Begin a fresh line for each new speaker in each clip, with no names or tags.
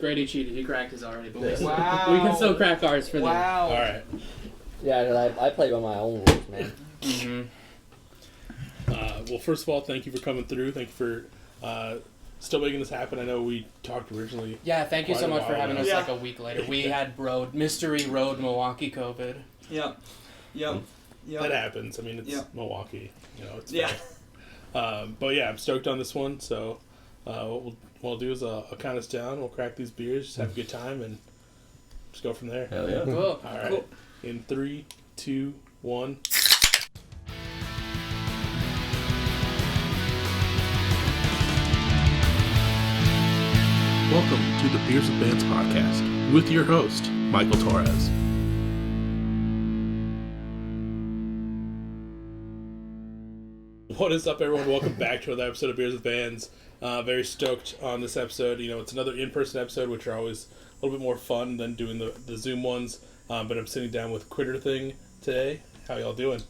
Grady cheated. He cracked his already, but we can still crack ours for them.
Wow.
All right.
Yeah, I played by my own rules, man.
Mm-hmm.
Well, first of all, thank you for coming through. Thank you for still making this happen. I know we talked originally.
Yeah, thank you so much for having us
Yeah.
like a week later. We had mystery road Milwaukee COVID.
Yep.
That happens. I mean, it's Milwaukee. You know, it's
yeah.
but yeah, I'm stoked on this one. So what we'll do is I'll count us down. We'll crack these beers, just have a good time, and just go from there.
Hell yeah.
Cool.
All right.
Cool.
In 3, 2, 1. Welcome to the Beers with Bands podcast with your host, Michael Torres. What is up, everyone? Welcome back to another episode of Beers with Bands. Very stoked on this episode. You know, it's another in-person episode, which are always a little bit more fun than doing the Zoom ones. But I'm sitting down with Critterthing today. How y'all doing?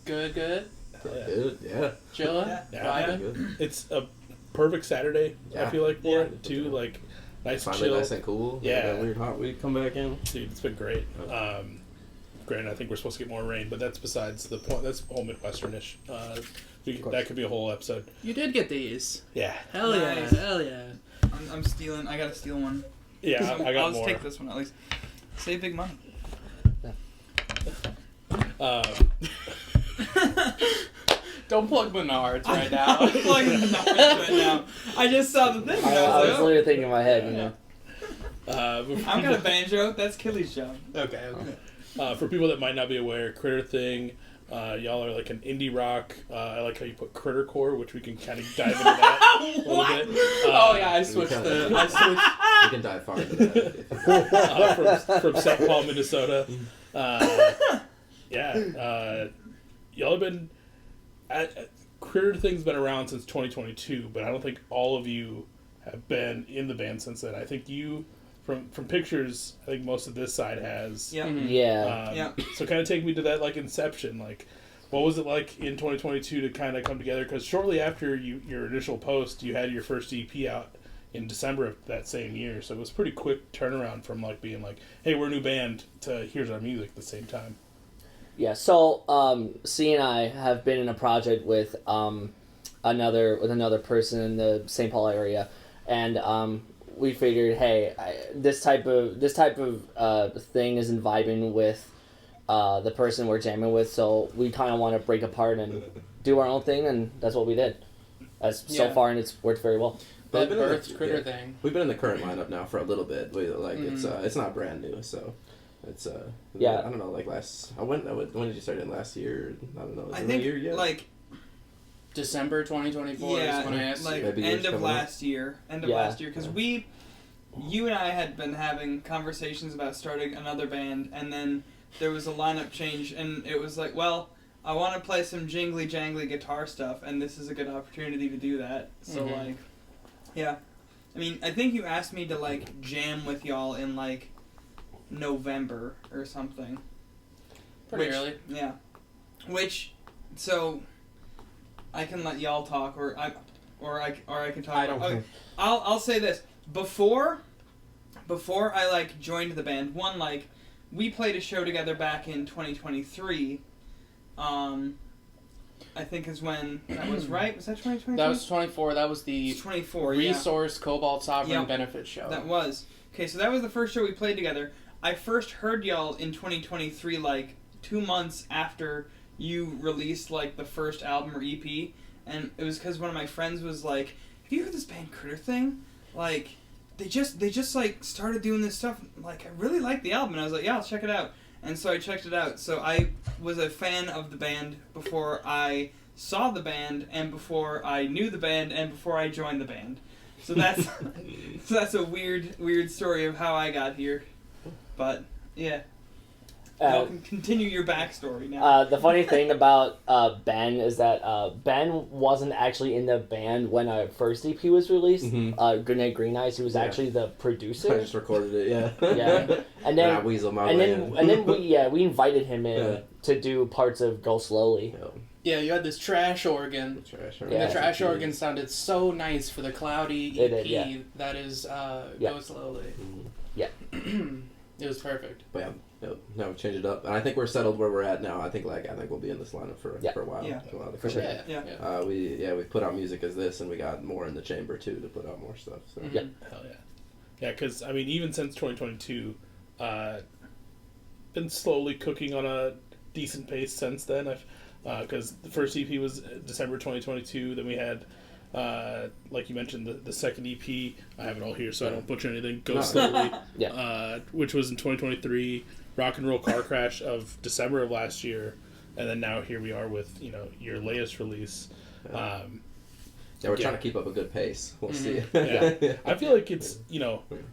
Good.
Yeah.
Good, yeah.
Chilling?
Yeah.
Vibing?
Good.
It's a perfect Saturday, I feel like, for it, too. Like, nice and
Finally
chill.
nice and cool.
Yeah.
That weird hot week come back in.
Dude, it's been great. Granted, I think we're supposed to get more rain, but that's besides the point. That's whole Midwesternish. That could be a whole episode.
You did get these.
Yeah.
Hell
Nice.
yeah. Hell yeah.
I'm stealing. I gotta steal one.
Yeah, I got
I'll just
more.
take this one at least. Save big money.
Don't plug Menards right now.
I'm plugging the numbers right now. I just saw the thing. And
I
I
was
was
literally thinking in my head, you know.
I've got a banjo. That's Killy's job.
Okay.
For people that might not be aware, Critterthing, y'all are like an indie rock. I like how you put Crittercore, which we can kind of dive into that a little bit.
Oh yeah, I switched
We can dive far into that.
From St. Paul, Minnesota. Y'all have been... Critterthing's been around since 2022, but I don't think all of you have been in the band since then. I think you... From pictures, I think most of this side has.
Yep.
Mhm.
Yeah.
So kind of take me to that, like, inception. Like, what was it like in 2022 to kind of come together? Because shortly after your initial post, you had your first EP out in December of that same year. So it was a pretty quick turnaround from, like, being like, hey, we're a new band, to here's our music at the same time.
Yeah, so C and I have been in a project with another person in the St. Paul area, and we figured, hey, this type of thing isn't vibing with the person we're jamming with, so we kind of want to break apart and do our own thing, and that's what we did. So far, and it's worked very well.
That birthed Critterthing.
We've been in the current lineup now for a little bit. It's not brand new, so it's
Yeah.
I don't know, like when did you start in last year? I don't know.
I think
a year yet?
like
December 2024 is when I asked.
like
Maybe
end
years
of
coming
last year. Because you and I had been having conversations about starting another band, and then there was a lineup change, and it was like, well, I want to play some jingly jangly guitar stuff, and this is a good opportunity to do that. So
Mhm.
I mean, I think you asked me to like jam with y'all in like November or something.
Pretty early.
Yeah. So I can let y'all talk, or I can talk.
I don't.
Okay. I'll say this before I like joined the band. One, like, we played a show together back in 2023. I think is when that was, right? Was that 2023?
That was 24. That was the
24.
Resource Cobalt Sovereign
Yep.
benefit show.
That was. Okay, so that was the first show we played together. I first heard y'all in 2023, like 2 months after you released like the first album or EP, and it was because one of my friends was like, "Have you heard this band Critterthing? Like, they just like started doing this stuff. Like, I really like the album." And I was like, "Yeah, I'll check it out." And so I checked it out. So I was a fan of the band before I saw the band, and before I knew the band, and before I joined the band. So that's a weird story of how I got here. But yeah, you can continue your backstory now.
The funny thing about Ben is that Ben wasn't actually in the band when our first EP was released. Grenade Green Eyes. He was actually the producer.
I just recorded it, yeah.
Yeah, and then
weasel my way in.
and then we invited him in to do parts of Go Slowly.
Yeah.
Yeah, you had this trash organ.
The trash
And
Yeah.
the trash organ sounded so nice for the cloudy EP.
It did, yeah.
That is
Yeah.
Go Slowly.
Mm.
Yeah.
It was perfect.
But yeah, now we've changed it up, and I think we're settled where we're at now. I think we'll be in this lineup for
Yeah.
a while.
Yeah.
A while to
For
come.
sure.
Yeah.
We put out music as this, and we got more in the chamber too to put out more stuff. So.
Mhm.
Yeah.
Hell yeah. Yeah, because, I mean, even since 2022, been slowly cooking on a decent pace since then. Because the first EP was December 2022, then we had, like you mentioned, the second EP. I have it all here so I don't butcher anything. Go
No.
Slowly,
Yeah.
which was in 2023. Rock and Roll Car Crash of December of last year. And then now here we are with, your latest release.
Yeah, we're
Yeah.
trying to keep up a good pace. We'll see.
Yeah. I feel like it's,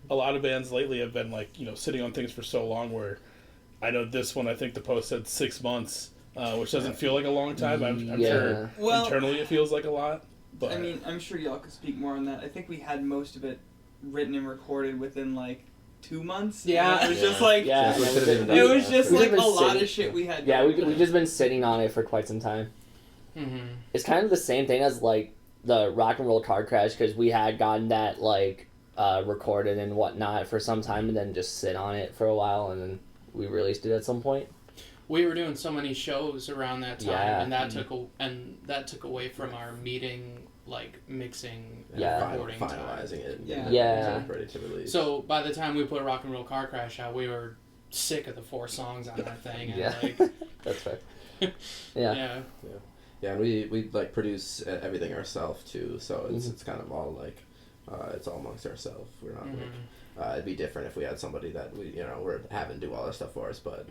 a lot of bands lately have been like, sitting on things for so long where I know this one, I think the post said 6 months, which doesn't feel like a long time. I'm sure
Well,
internally it feels like a lot. But
I mean, I'm sure y'all could speak more on that. I think we had most of it written and recorded within like 2 months.
Yeah.
And it was just
Yeah.
like
Yeah.
we
and
could've
we've
even
been-
it
done
was just
We've
like
been
a lot
sitting-
of shit we had.
Yeah,
going.
we've just been sitting on it for quite some time.
Mm-hmm.
It's kind of the same thing as like the Rock and Roll Car Crash because we had gotten that like recorded and whatnot for some time and then just sit on it for a while and then we released it at some point.
We were doing so many shows around that time,
Yeah.
and that took away from our meeting, like mixing and
Yeah.
recording time.
Finalizing it. And
Yeah.
getting
Yeah.
it ready to release.
So by the time we put Rock and Roll Car Crash out, we were sick of the 4 songs on that thing, and
Yeah.
like,
That's fair. Yeah.
yeah.
Yeah, and we like produce everything ourselves too, so it's
Mhm.
it's kind of all like it's all amongst ourselves. We're not
Mhm.
like it'd be different if we had somebody that we're having do all that stuff for us, but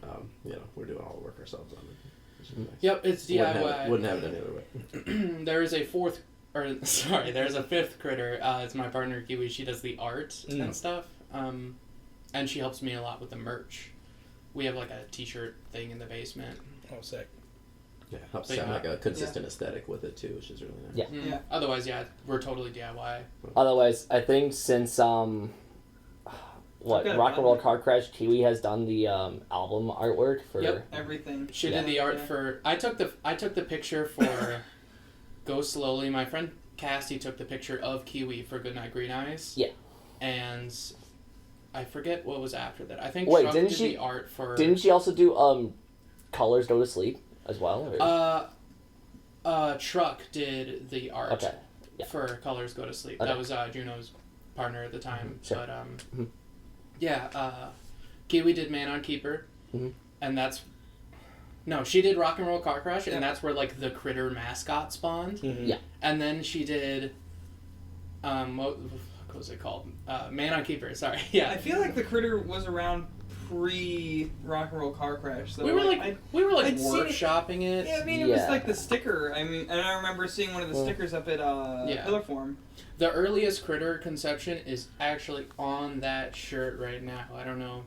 we're doing all the work ourselves on it. Which is nice.
Yep, it's DIY.
Wouldn't have it any other way.
There is there's a fifth critter. It's my partner Kiwi. She does the art and stuff, and she helps me a lot with the merch. We have like a T-shirt thing in the basement.
oh, sick.
Yeah, helps
But
sound
yeah.
like a consistent aesthetic with it too, which is really nice.
Yeah.
Yeah.
Otherwise, yeah, we're totally DIY.
Otherwise, I think since
I've got it
Rock and Roll
done.
Car Crash, Kiwi has done the album artwork for.
Yep.
Everything.
She
Yeah.
did the art
Yeah.
for. I took the picture for Go Slowly. My friend Cassie took the picture of Kiwi for Goodnight Green Eyes.
Yeah.
And I forget what was after that. I think
Wait,
Chuck
didn't
did
she-
the art for.
Didn't she also do Colors Go to Sleep as well? Or?
Truck did the art
Okay. Yeah.
for Colors Go to Sleep.
Okay.
That was Juno's partner at the time.
Sure.
But
Mhm.
yeah, Kiwi did Man on Keeper,
Mhm.
and that's no, she did Rock and Roll Car Crash,
Yeah.
and that's where like the critter mascot spawned.
Mhm.
Yeah.
And then she did, what was it called? Man on Keeper. Sorry, yeah.
I feel like the critter was around pre Rock and Roll Car Crash. So
we were like
I'd
workshopping
seen
it.
yeah, I mean, it was
Yeah.
like the sticker. I mean, and I remember seeing one of the
Well,
stickers up at
Yeah.
Pillarform.
The earliest critter conception is actually on that shirt right now. I don't know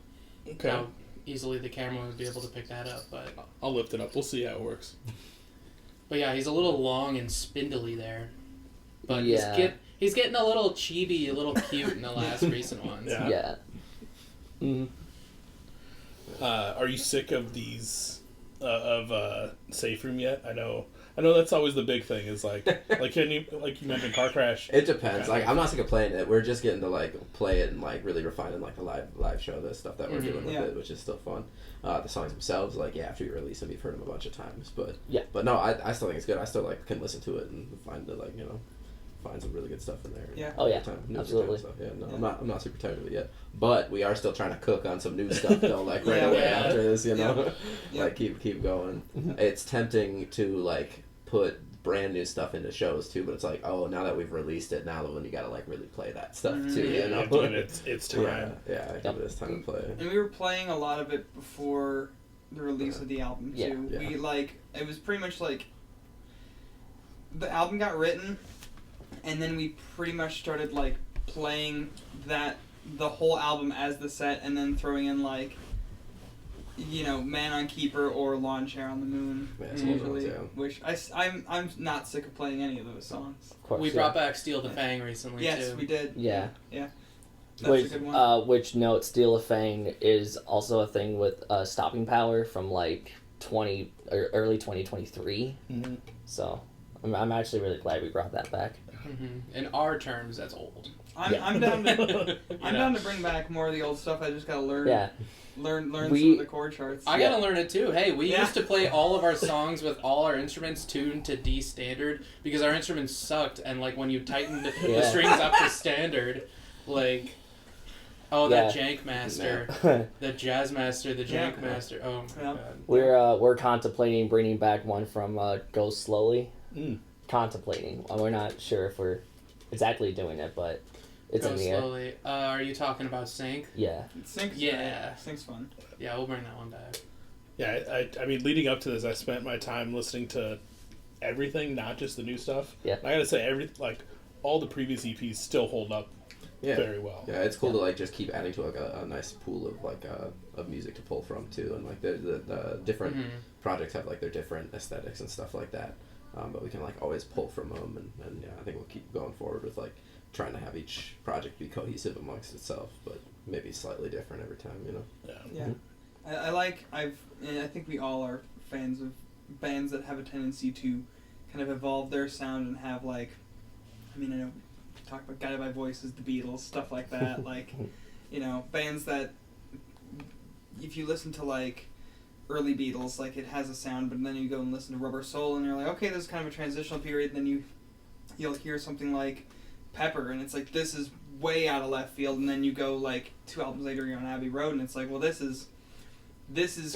Okay.
how easily the camera would be able to pick that up, but
I'll lift it up. We'll see how it works.
yeah, he's a little long and spindly there. But
Yeah.
he's getting a little chibi, a little cute in the last recent ones.
Yeah.
Yeah. Mhm.
Are you sick of these Safe Room yet? I know that's always the big thing. Is like you mentioned Car Crash.
It depends.
Okay.
Like I'm not sick of playing it. We're just getting to like play it and like really refining like the live show, the stuff that we're
Mhm.
doing with
Yeah.
it, which is still fun. The songs themselves, like after you release them, you've heard them a bunch of times, but
Yeah.
But no, I still think it's good. I still like can listen to it and find the find some really good stuff in there.
Yeah.
Oh, yeah.
Good time, music
Absolutely.
and stuff. Yeah, no,
Yeah.
I'm not super tired of it yet, but we are still trying to cook on some new stuff though, like right
Yeah.
away
Yeah.
after this,
Yeah.
like keep going.
Mhm.
It's tempting to like put brand new stuff into shows too, but it's like, oh, now that we've released it, now when you gotta like really play that stuff
Mhm.
too,
Yeah,
you know?
dude, it's time.
Yeah, I give it its time to play.
And we were playing a lot of it before the release of the album
Yeah.
too.
Yeah.
We it was pretty much like the album got written, and then we pretty much started like playing the whole album as the set, and then throwing in like Man on Keeper or Lawn Chair on the Moon
Yeah, some of
usually,
those, yeah.
which I'm not sick of playing any of those songs.
Of course.
We
yeah.
brought back Steal the Fang recently
Yes,
too.
we did.
Yeah.
That's
Which,
a good one.
which note, Steal a Fang is also a thing with Stopping Power from like early 2023.
Mm-hmm.
So I'm actually really glad we brought that back.
In our terms, that's old.
I'm down to down to bring back more of the old stuff. I just gotta learn.
Yeah.
Learn some of the chord charts.
I gotta learn it too. Hey, we
Yeah.
used to play all of our songs with all our instruments tuned to D standard because our instruments sucked, and like when you tightened the strings up to standard, like that jank master, the jazz master, the jank master. Oh my god.
We're contemplating bringing back one from Go Slowly.
Mm.
Contemplating. We're not sure if we're exactly doing it, but it's
Go
in the air.
slowly. Are you talking about Sync?
Yeah.
Sync's
Yeah.
Sync's fun.
Yeah, we'll bring that one back.
Yeah, I mean, leading up to this, I spent my time listening to everything, not just the new stuff.
Yeah.
And I gotta say, all the previous EPs still hold up very well.
Yeah, it's cool to like just keep adding to like a nice pool of like of music to pull from too, and like the different projects have like their different aesthetics and stuff like that. But we can like always pull from them, and yeah, I think we'll keep going forward with like trying to have each project be cohesive amongst itself, but maybe slightly different every time, you know.
Yeah. I think we all are fans of bands that have a tendency to kind of evolve their sound and have like, I mean, I know we talk about Guided by Voices, the Beatles, stuff like that. Like, you know, bands that if you listen to like early Beatles, like it has a sound, but then you go and listen to Rubber Soul and you're like, okay, this is kind of a transitional period, and then you'll hear something like Pepper, and it's like, this is way out of left field, and then you go like 2 albums later, you're on Abbey Road, and it's like, well, this is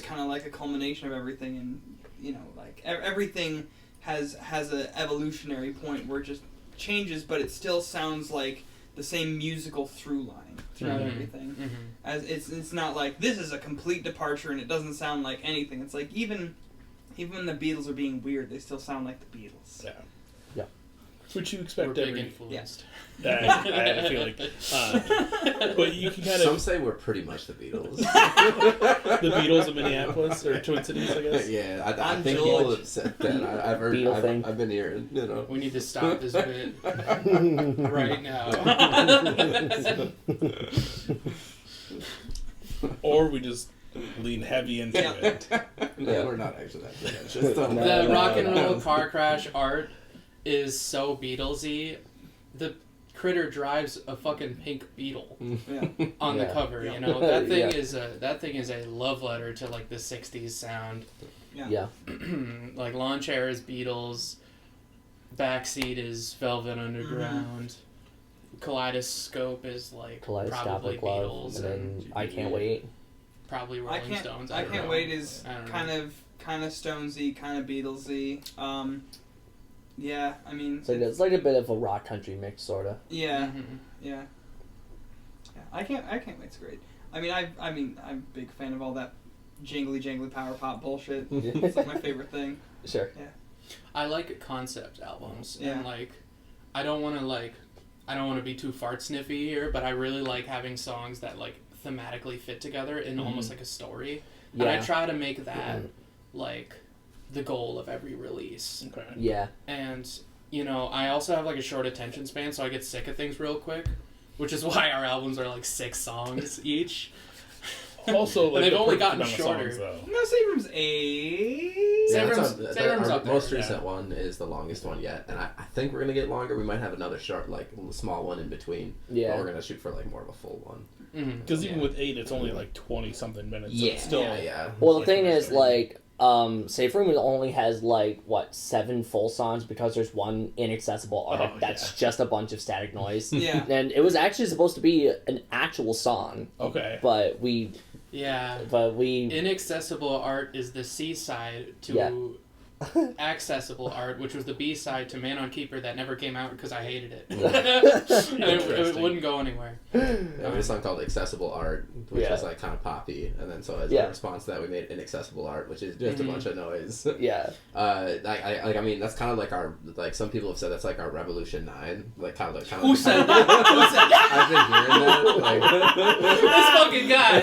kind of like a culmination of everything, and you know, like everything has a evolutionary point where it just changes, but it still sounds like the same musical through line throughout everything. As it's not like this is a complete departure and it doesn't sound like anything. It's like even when the Beatles are being weird, they still sound like the Beatles.
Yeah.
Yeah.
Which you
We're
expect
big
every.
influenced.
I feel like, but you can kind
Some
of
say we're pretty much the Beatles.
the Beatles of Minneapolis or Twin Cities, I guess.
Yeah, I
I'm
think
George.
people have said that. I've heard.
Beatle thing.
I've been hearing. You know.
We need to stop this bit right now.
Or we just lean heavy into it.
No, we're not actually that pretentious.
The rock and roll car crash art is so Beatlesy. The critter drives a fucking pink beetle
Yeah.
on the
Yeah.
cover.
Yeah.
You know that thing
Yeah.
is a love letter to like the '60s sound.
Yeah.
Like lawn chair is Beatles, backseat is Velvet Underground, Kaleidoscope is like probably
Kaleidoscopic Love,
Beatles,
and
and
then I Can't Wait.
probably Rolling Stones.
I
don't
Can't
know.
Wait is
I don't know.
kind of Stonesy, kind of Beatlesy. Yeah, I mean,
So it's like a bit of a rock country mix, sorta.
yeah,
Mhm.
yeah. I Can't Wait's great. I mean, I'm a big fan of all that jingly power pop bullshit. It's like my favorite thing.
Sure.
I like concept albums,
Yeah.
and like, I don't want to be too fart sniffy here, but I really like having songs that like thematically fit together in almost like a story, and I
Yeah.
try to make that like the goal of every release.
Okay.
Yeah.
And you know, I also have like a short attention span, so I get sick of things real quick, which is why our albums are like 6 songs each.
Also, like
they've
the
only
perfect
gotten
amount of
shorter.
songs, though.
No, Save Room's 8.
Save
that's
Room's-
our-
Save Room's
our
up there.
most recent
Yeah.
one is the longest one yet, and I think we're gonna get longer. We might have another short, like small one in between.
Yeah.
But we're gonna shoot for like more of a full one.
Because even
Yeah.
with 8, it's only like 20-something minutes. So
Yeah,
it's still,
yeah.
Well, the
like
thing
the
is,
rest
like, Safe Room only has, like, 7 full songs because there's one inaccessible art that's just a bunch of static noise.
Yeah.
And it was actually supposed to be an actual song,
Okay.
but we...
Inaccessible art is the C side to
Yeah.
accessible art, which was the B side to Man on Keeper that never came out because I hated it.
Yeah.
And it
Interesting.
wouldn't go anywhere.
Yeah, we had a song called Accessible Art, which
Yeah.
was like kind of poppy, and then so as
Yeah.
a response to that, we made Inaccessible Art, which is just a bunch of noise.
Yeah.
I mean, that's kind of like our, like some people have said that's like our Revolution 9, like kind of.
Who said that? Who said that?
I've been hearing that.
This fucking guy.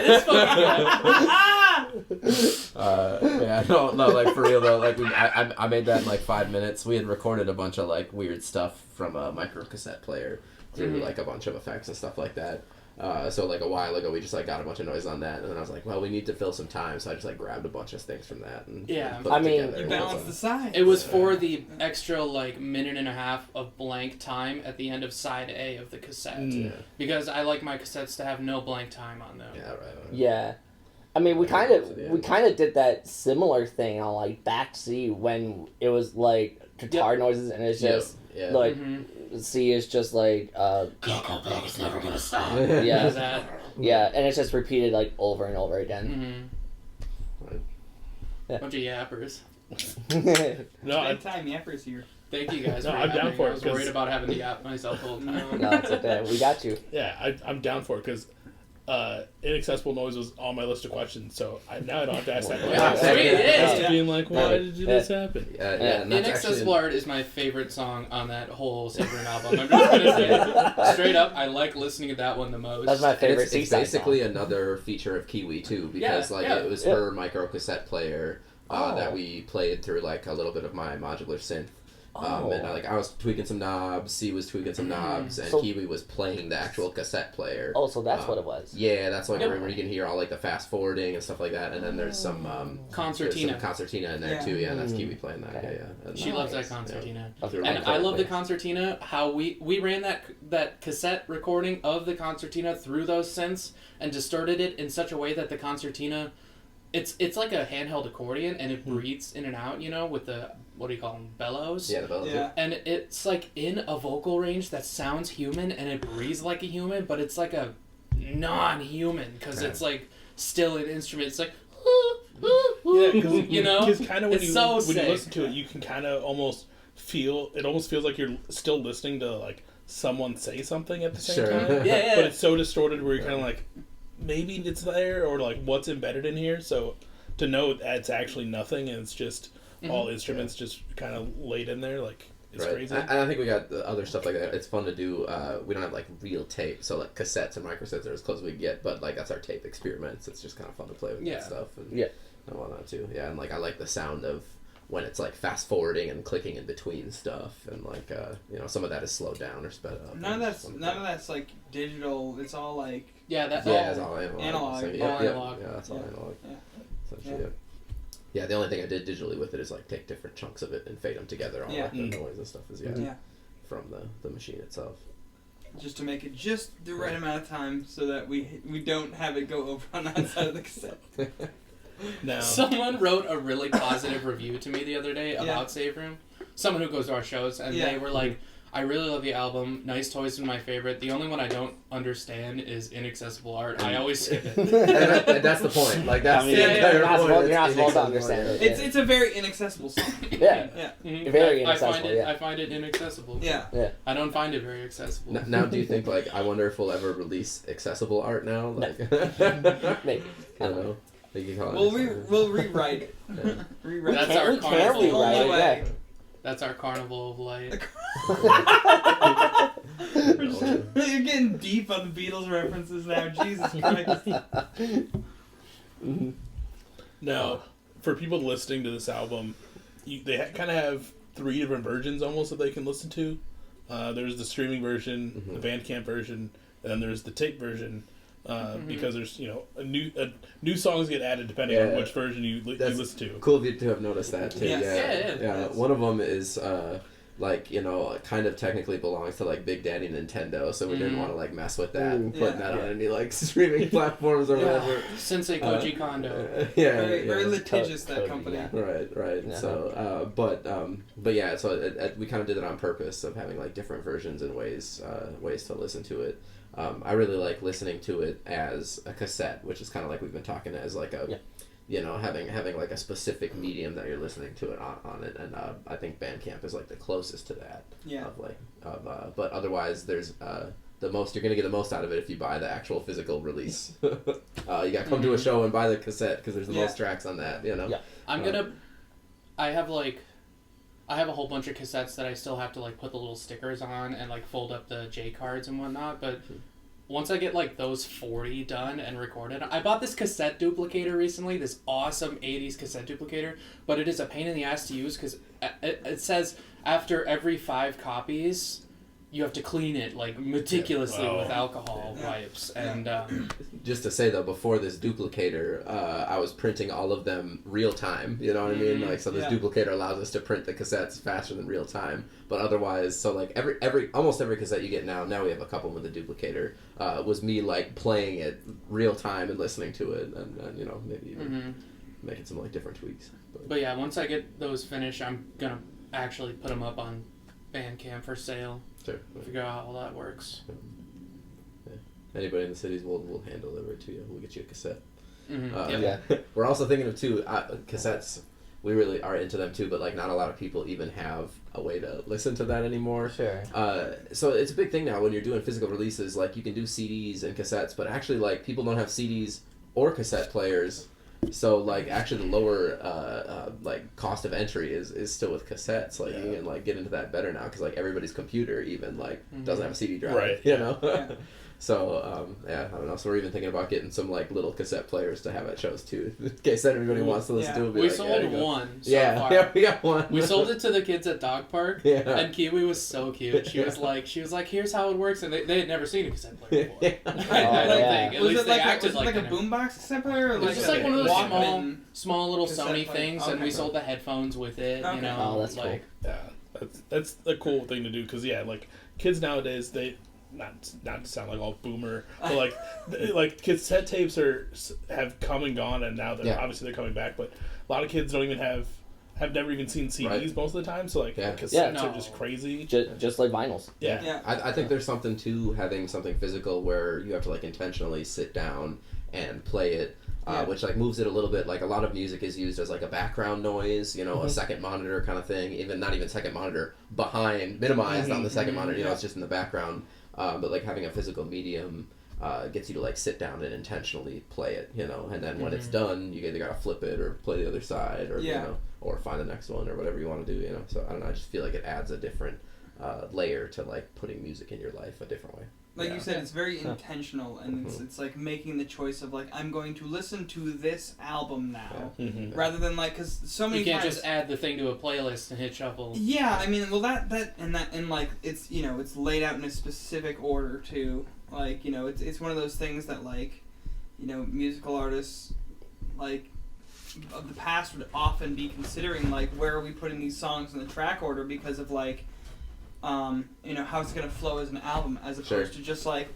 Yeah, no, like for real though, like I made that in like 5 minutes. We had recorded a bunch of like weird stuff from a micro cassette player through like a bunch of effects and stuff like that. So like a while ago, we just like got a bunch of noise on that, and then I was like, well, we need to fill some time, so I just like grabbed a bunch of things from that. And put
I
it
mean,
together.
You balance the size.
It was for the extra like minute and a half of blank time at the end of side A of the cassette, because I like my cassettes to have no blank time on them.
Yeah, right.
Yeah. I mean, we kind of did that similar thing on like back C when it was like guitar noises and it's just like C is just like
Can't come back, it's never gonna stop.
yeah, yeah, and it's just repeated like over and over again.
Bunch of yappers.
No,
Bedtime yappers here.
Thank you guys.
No,
for
I'm
yapping.
down for it,
I was worried about having to yap myself the whole time.
No, it's okay. We got you.
yeah, I'm down for it because inaccessible noise was on my list of questions, so now I don't have to ask that question.
Yeah, sweet,
Just
yeah.
being like, why did this happen?
And that's
Inaccessible Art is my favorite song on that whole Saberine album. I'm just gonna say it. Straight up, I like listening to that one the most.
That's my
And
favorite.
it's basically another feature of Kiwi too, because it was her micro cassette player that we played through like a little bit of my modular synth. And I was tweaking some knobs, C was tweaking some knobs, and Kiwi was playing the actual cassette player.
Oh, so that's what it was.
Yeah, that's like where you can hear all like the fast forwarding and stuff like that, and then there's some
Concertina.
in there too. Yeah, that's Kiwi playing that.
Okay.
Yeah. And,
She loves that concertina.
Yeah.
And I love the concertina, how we ran that cassette recording of the concertina through those synths and distorted it in such a way that the concertina, it's like a handheld accordion and it breathes in and out, with the, what do you call them, bellows?
Yeah, the bellows.
Yeah.
And it's like in a vocal range that sounds human and it breathes like a human, but it's like a non-human because it's like still an instrument. It's like,
Yeah, because kind of when you
sick.
listen to it, you can kind of almost feel, it almost feels like you're still listening to like someone say something at the same time.
Yeah.
But it's so distorted where you're kind of like, maybe it's there, or like what's embedded in here. So to know it's actually nothing and it's just all instruments just kind of laid in there, like it's crazy.
And I think we got the other stuff like that. It's fun to do. We don't have like real tape, so like cassettes and microsets are as close as we can get. But like that's our tape experiments. It's just kind of fun to play with that stuff and whatnot too. Yeah, and like I like the sound of when it's like fast forwarding and clicking in between stuff, and like some of that is slowed down or sped up.
None of that's like digital. It's all like
it's all analog.
Analog.
So,
Analog.
Yeah, that's all analog.
Yeah.
Essentially, yeah, the only thing I did digitally with it is like take different chunks of it and fade them together. All like the noise and stuff is from the machine itself.
Just to make it just the right amount of time so that we don't have it go over on that side of the cassette.
No.
Someone wrote a really positive review to me the other day about Save Room. Someone who goes to our shows, and they were like, I really love the album. Nice Toys is my favorite. The only one I don't understand is Inaccessible Art. I always skip it.
and that's the point. Like that's the entire point.
You're not supposed to understand it.
It's a very inaccessible song.
Yeah. Very inaccessible.
I find it inaccessible.
Yeah.
I don't find it very accessible.
Now, do you think like I wonder if we'll ever release accessible art now? Like,
Maybe.
I don't know. You can call it
We'll rewrite it. Rewrite
That's
it.
our
We can
carnival.
rewrite it.
That's our carnival of light.
You're getting deep on the Beatles references now. Jesus Christ.
Now, for people listening to this album, they kind of have 3 different versions almost that they can listen to. There's the streaming version, the Bandcamp version, and then there's the tape version. Because there's new songs get added depending on which version you listen to.
Cool of you to have noticed that too.
Yes.
Yeah. One of them is kind of technically belongs to like Big Daddy Nintendo, so we didn't want to like mess with that and putting that on any like streaming platforms or whatever.
Sensei Koji Kondo.
Very litigious, that company.
Right.
Yeah.
So, but yeah, so we kind of did it on purpose of having like different versions and ways to listen to it. I really like listening to it as a cassette, which is kind of like we've been talking as like a, having like a specific medium that you're listening to it on it, and I think Bandcamp is like the closest to that.
Yeah.
But otherwise, there's you're gonna get the most out of it if you buy the actual physical release. You gotta come to a show and buy the cassette because there's the most tracks on that.
Yeah.
I have a whole bunch of cassettes that I still have to like put the little stickers on and like fold up the J cards and whatnot, but once I get like those 40 done and recorded, I bought this cassette duplicator recently, this awesome 80s cassette duplicator, but it is a pain in the ass to use because it says after every 5 copies you have to clean it like meticulously
Yeah.
with alcohol wipes, and
Just to say though, before this duplicator, I was printing all of them real time. You know what I mean? Like, so this duplicator allows us to print the cassettes faster than real time. But otherwise, so like almost every cassette you get now we have a couple with a duplicator. Was me like playing it real time and listening to it, and you know, maybe even making some like different tweaks.
But yeah, once I get those finished, I'm gonna actually put them up on Bandcamp for sale.
Sure.
Figure out how all that works.
Yeah. Anybody in the cities, we'll hand deliver it to you. We'll get you a cassette.
Yeah.
We're also thinking of too cassettes. We really are into them too, but like not a lot of people even have a way to listen to that anymore.
Sure.
So it's a big thing now when you're doing physical releases. Like you can do CDs and cassettes, but actually like people don't have CDs or cassette players. So like actually the lower like cost of entry is still with cassettes. Like you can like get into that better now because like everybody's computer even like doesn't have a CD drive.
Right.
You know. So I don't know. So we're even thinking about getting some like little cassette players to have at shows too, in case anybody wants to listen to it.
We sold one so far.
Yeah, we got one.
We sold it to the kids at Dog Park, and Kiwi was so cute. She was like, here's how it works, and they had never seen a cassette player before. I don't think. At
Was
least
it
they
like
acted
like a
it.
boombox cassette player? Or
It was
like
just
a
like one of those
Walkman
small little
cassette
Sony
player?
things, and we
Okay.
sold the headphones with it.
Okay.
You know,
Oh, that's
like,
Yeah, that's a cool thing to do because like kids nowadays they not to sound like all boomer, but like cassette tapes have come and gone, and now they're obviously they're coming back, but a lot of kids don't even have never even seen CDs most of the time, so like cassettes are just crazy,
just like vinyls.
I think there's something to having something physical where you have to like intentionally sit down and play it. Which like moves it a little bit. Like a lot of music is used as like a background noise, you know, a second monitor kind of thing. Even not even second monitor, minimized on the second monitor. You know, it's just in the background. But like having a physical medium gets you to like sit down and intentionally play it, you know. And then when it's done, you either gotta flip it or play the other side, or you know, or find the next one or whatever you want to do, you know. So I don't know. I just feel like it adds a different layer to like putting music in your life a different way.
Like you said, it's very intentional, and it's like making the choice of like, I'm going to listen to this album now, rather than like, because so many
you can't
times
just add the thing to a playlist and hit shuffle.
Yeah, I mean, well, and like it's, you know, it's laid out in a specific order too. Like, you know, it's one of those things that like, you know, musical artists like of the past would often be considering like, where are we putting these songs in the track order because of like, you know, how it's going to flow as an album, as opposed to just like,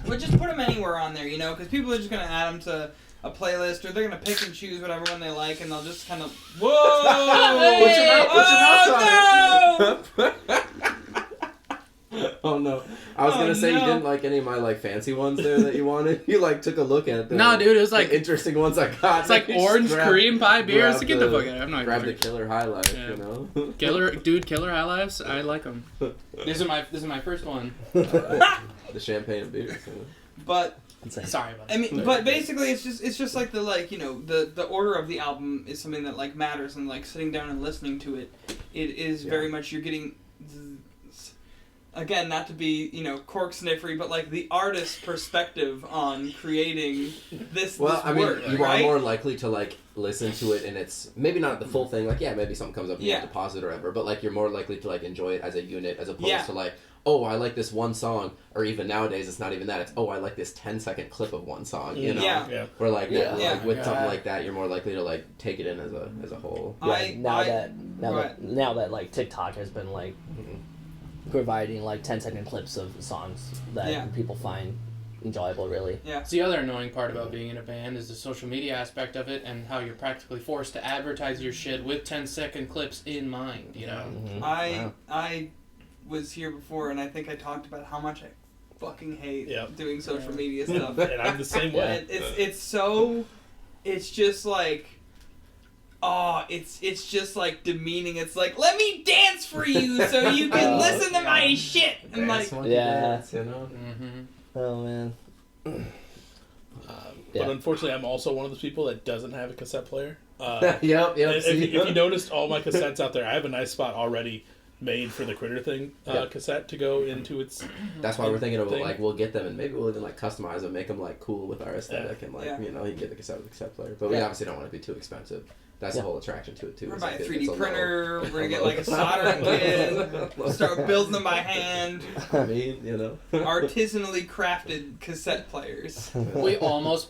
well, just put them anywhere on there, you know, because people are just going to add them to a playlist, or they're going to pick and choose whatever one they like, and they'll just kind of, whoa!
Put your mouth on it. Oh no! I was gonna say you didn't like any of my like fancy ones there that you wanted. You like took a look at them.
No, dude, it was like
interesting ones I got.
It's like orange cream pie beer. So get the fuck out! I'm not
grab the Killer High Life, you know.
Killer High Lives. I like them. This is my first one.
The champagne and beers.
But
sorry about that.
I mean, but basically, it's just like the like, you know, the order of the album is something that like matters, and like sitting down and listening to it, it is very much you're getting. Again, not to be, you know, cork sniffery, but like the artist's perspective on creating this.
Well,
this
I mean,
work,
you
right?
are more likely to like listen to it, and it's maybe not the full thing. Like, maybe something comes up and you have to pause it or whatever. But like, you're more likely to like enjoy it as a unit, as opposed to like, oh, I like this one song, or even nowadays it's not even that. It's I like this 10-second clip of one song. You know, where like, like with something like that, you're more likely to like take it in as a whole.
Now that like TikTok has been like. Providing like 10-second clips of songs that people find enjoyable, really.
Yeah.
So the other annoying part about being in a band is the social media aspect of it, and how you're practically forced to advertise your shit with 10-second clips in mind. You know.
I was here before, and I think I talked about how much I fucking hate doing social media stuff.
And I'm the same way.
It's just like. Oh, it's just like demeaning. It's like, let me dance for you so you can listen to my shit. And like,
dance, you know.
Oh man.
But unfortunately, I'm also one of those people that doesn't have a cassette player.
Yep.
If you noticed all my cassettes out there, I have a nice spot already made for the Critterthing cassette to go into its.
That's why we're thinking of
thing.
like we'll get them and maybe we'll even like customize them, make them like cool with our aesthetic and like
Yeah.
you know you can get the cassette with the cassette player, but we obviously don't want it to be too expensive. That's the whole attraction to it too.
We're
is,
buying
like,
a
it's
3D printer. We're gonna get like a soldering kit. Start building them by hand.
I mean, you know,
Artisanally crafted cassette players.
We almost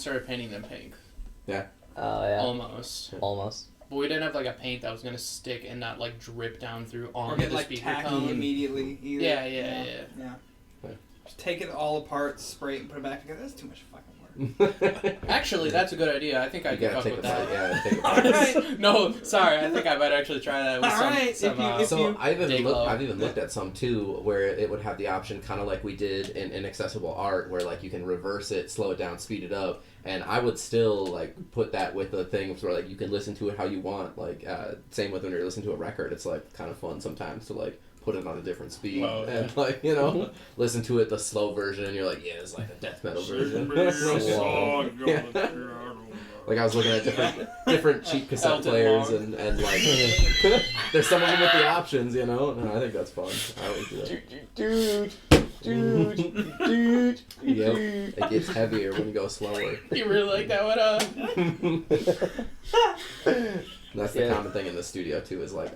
started painting them pink.
Yeah.
Oh yeah.
Almost.
Almost.
But we didn't have like a paint that was gonna stick and not like drip down through
Or
onto
get
the
like
speaker
tacky
cone.
immediately. Either.
Yeah.
Just take it all apart, spray it, and put it back together. That's too much fucking work.
Actually, that's a good idea. I think I
You
could
gotta
fuck
take
with
it
that.
back. Yeah, take it
All
back.
right.
No, sorry. I think I might actually try that with
All right,
some
if
So
you-
I've
Day-Glo.
even looked at some too where it would have the option kind of like we did in Inaccessible Art where like you can reverse it, slow it down, speed it up, and I would still like put that with the thing where like you can listen to it how you want. Like same with when you're listening to a record, it's like kind of fun sometimes to like put it on a different speed and like you know listen to it the slow version and you're like yeah it's like a death metal version. Yeah. Like I was looking at different cheap cassette
Elton
players
Long.
and like there's some of them with the options, you know, and I think that's fun. I always do that. Yep, it gets heavier when you go slower.
You really like that one,
That's the common thing in the studio too. Is like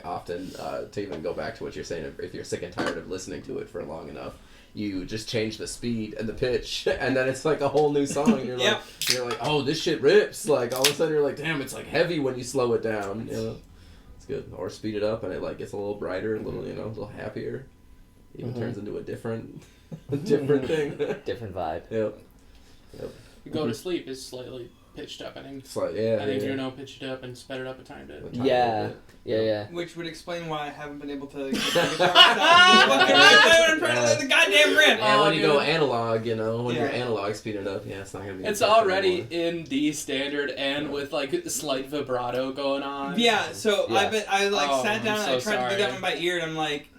often to even go back to what you're saying. If you're sick and tired of listening to it for long enough, you just change the speed and the pitch, and then it's like a whole new song. And you're like, oh, this shit rips. Like all of a sudden you're like, damn, it's like heavy when you slow it down. You know, it's good. Or speed it up and it like gets a little brighter, a little a little happier. Even turns into a different thing.
Different vibe.
Yep.
You go to sleep is slightly pitched up. I think.
It's like
I think Juno pitched it up and sped it up a tiny bit.
Yeah.
Which would explain why I haven't been able to get the guitar sound. Fucking right, I'm trying to let the goddamn rip.
And when you go
dude.
analog, you know, when you're
Yeah.
analog speeding up, it's not gonna be.
It's
the same
already
anymore.
in D standard and with like slight vibrato going on.
Yeah, so
Yeah.
I like
Oh,
sat down
I'm
and I
so
tried to do that
sorry.
one by ear, and I'm like,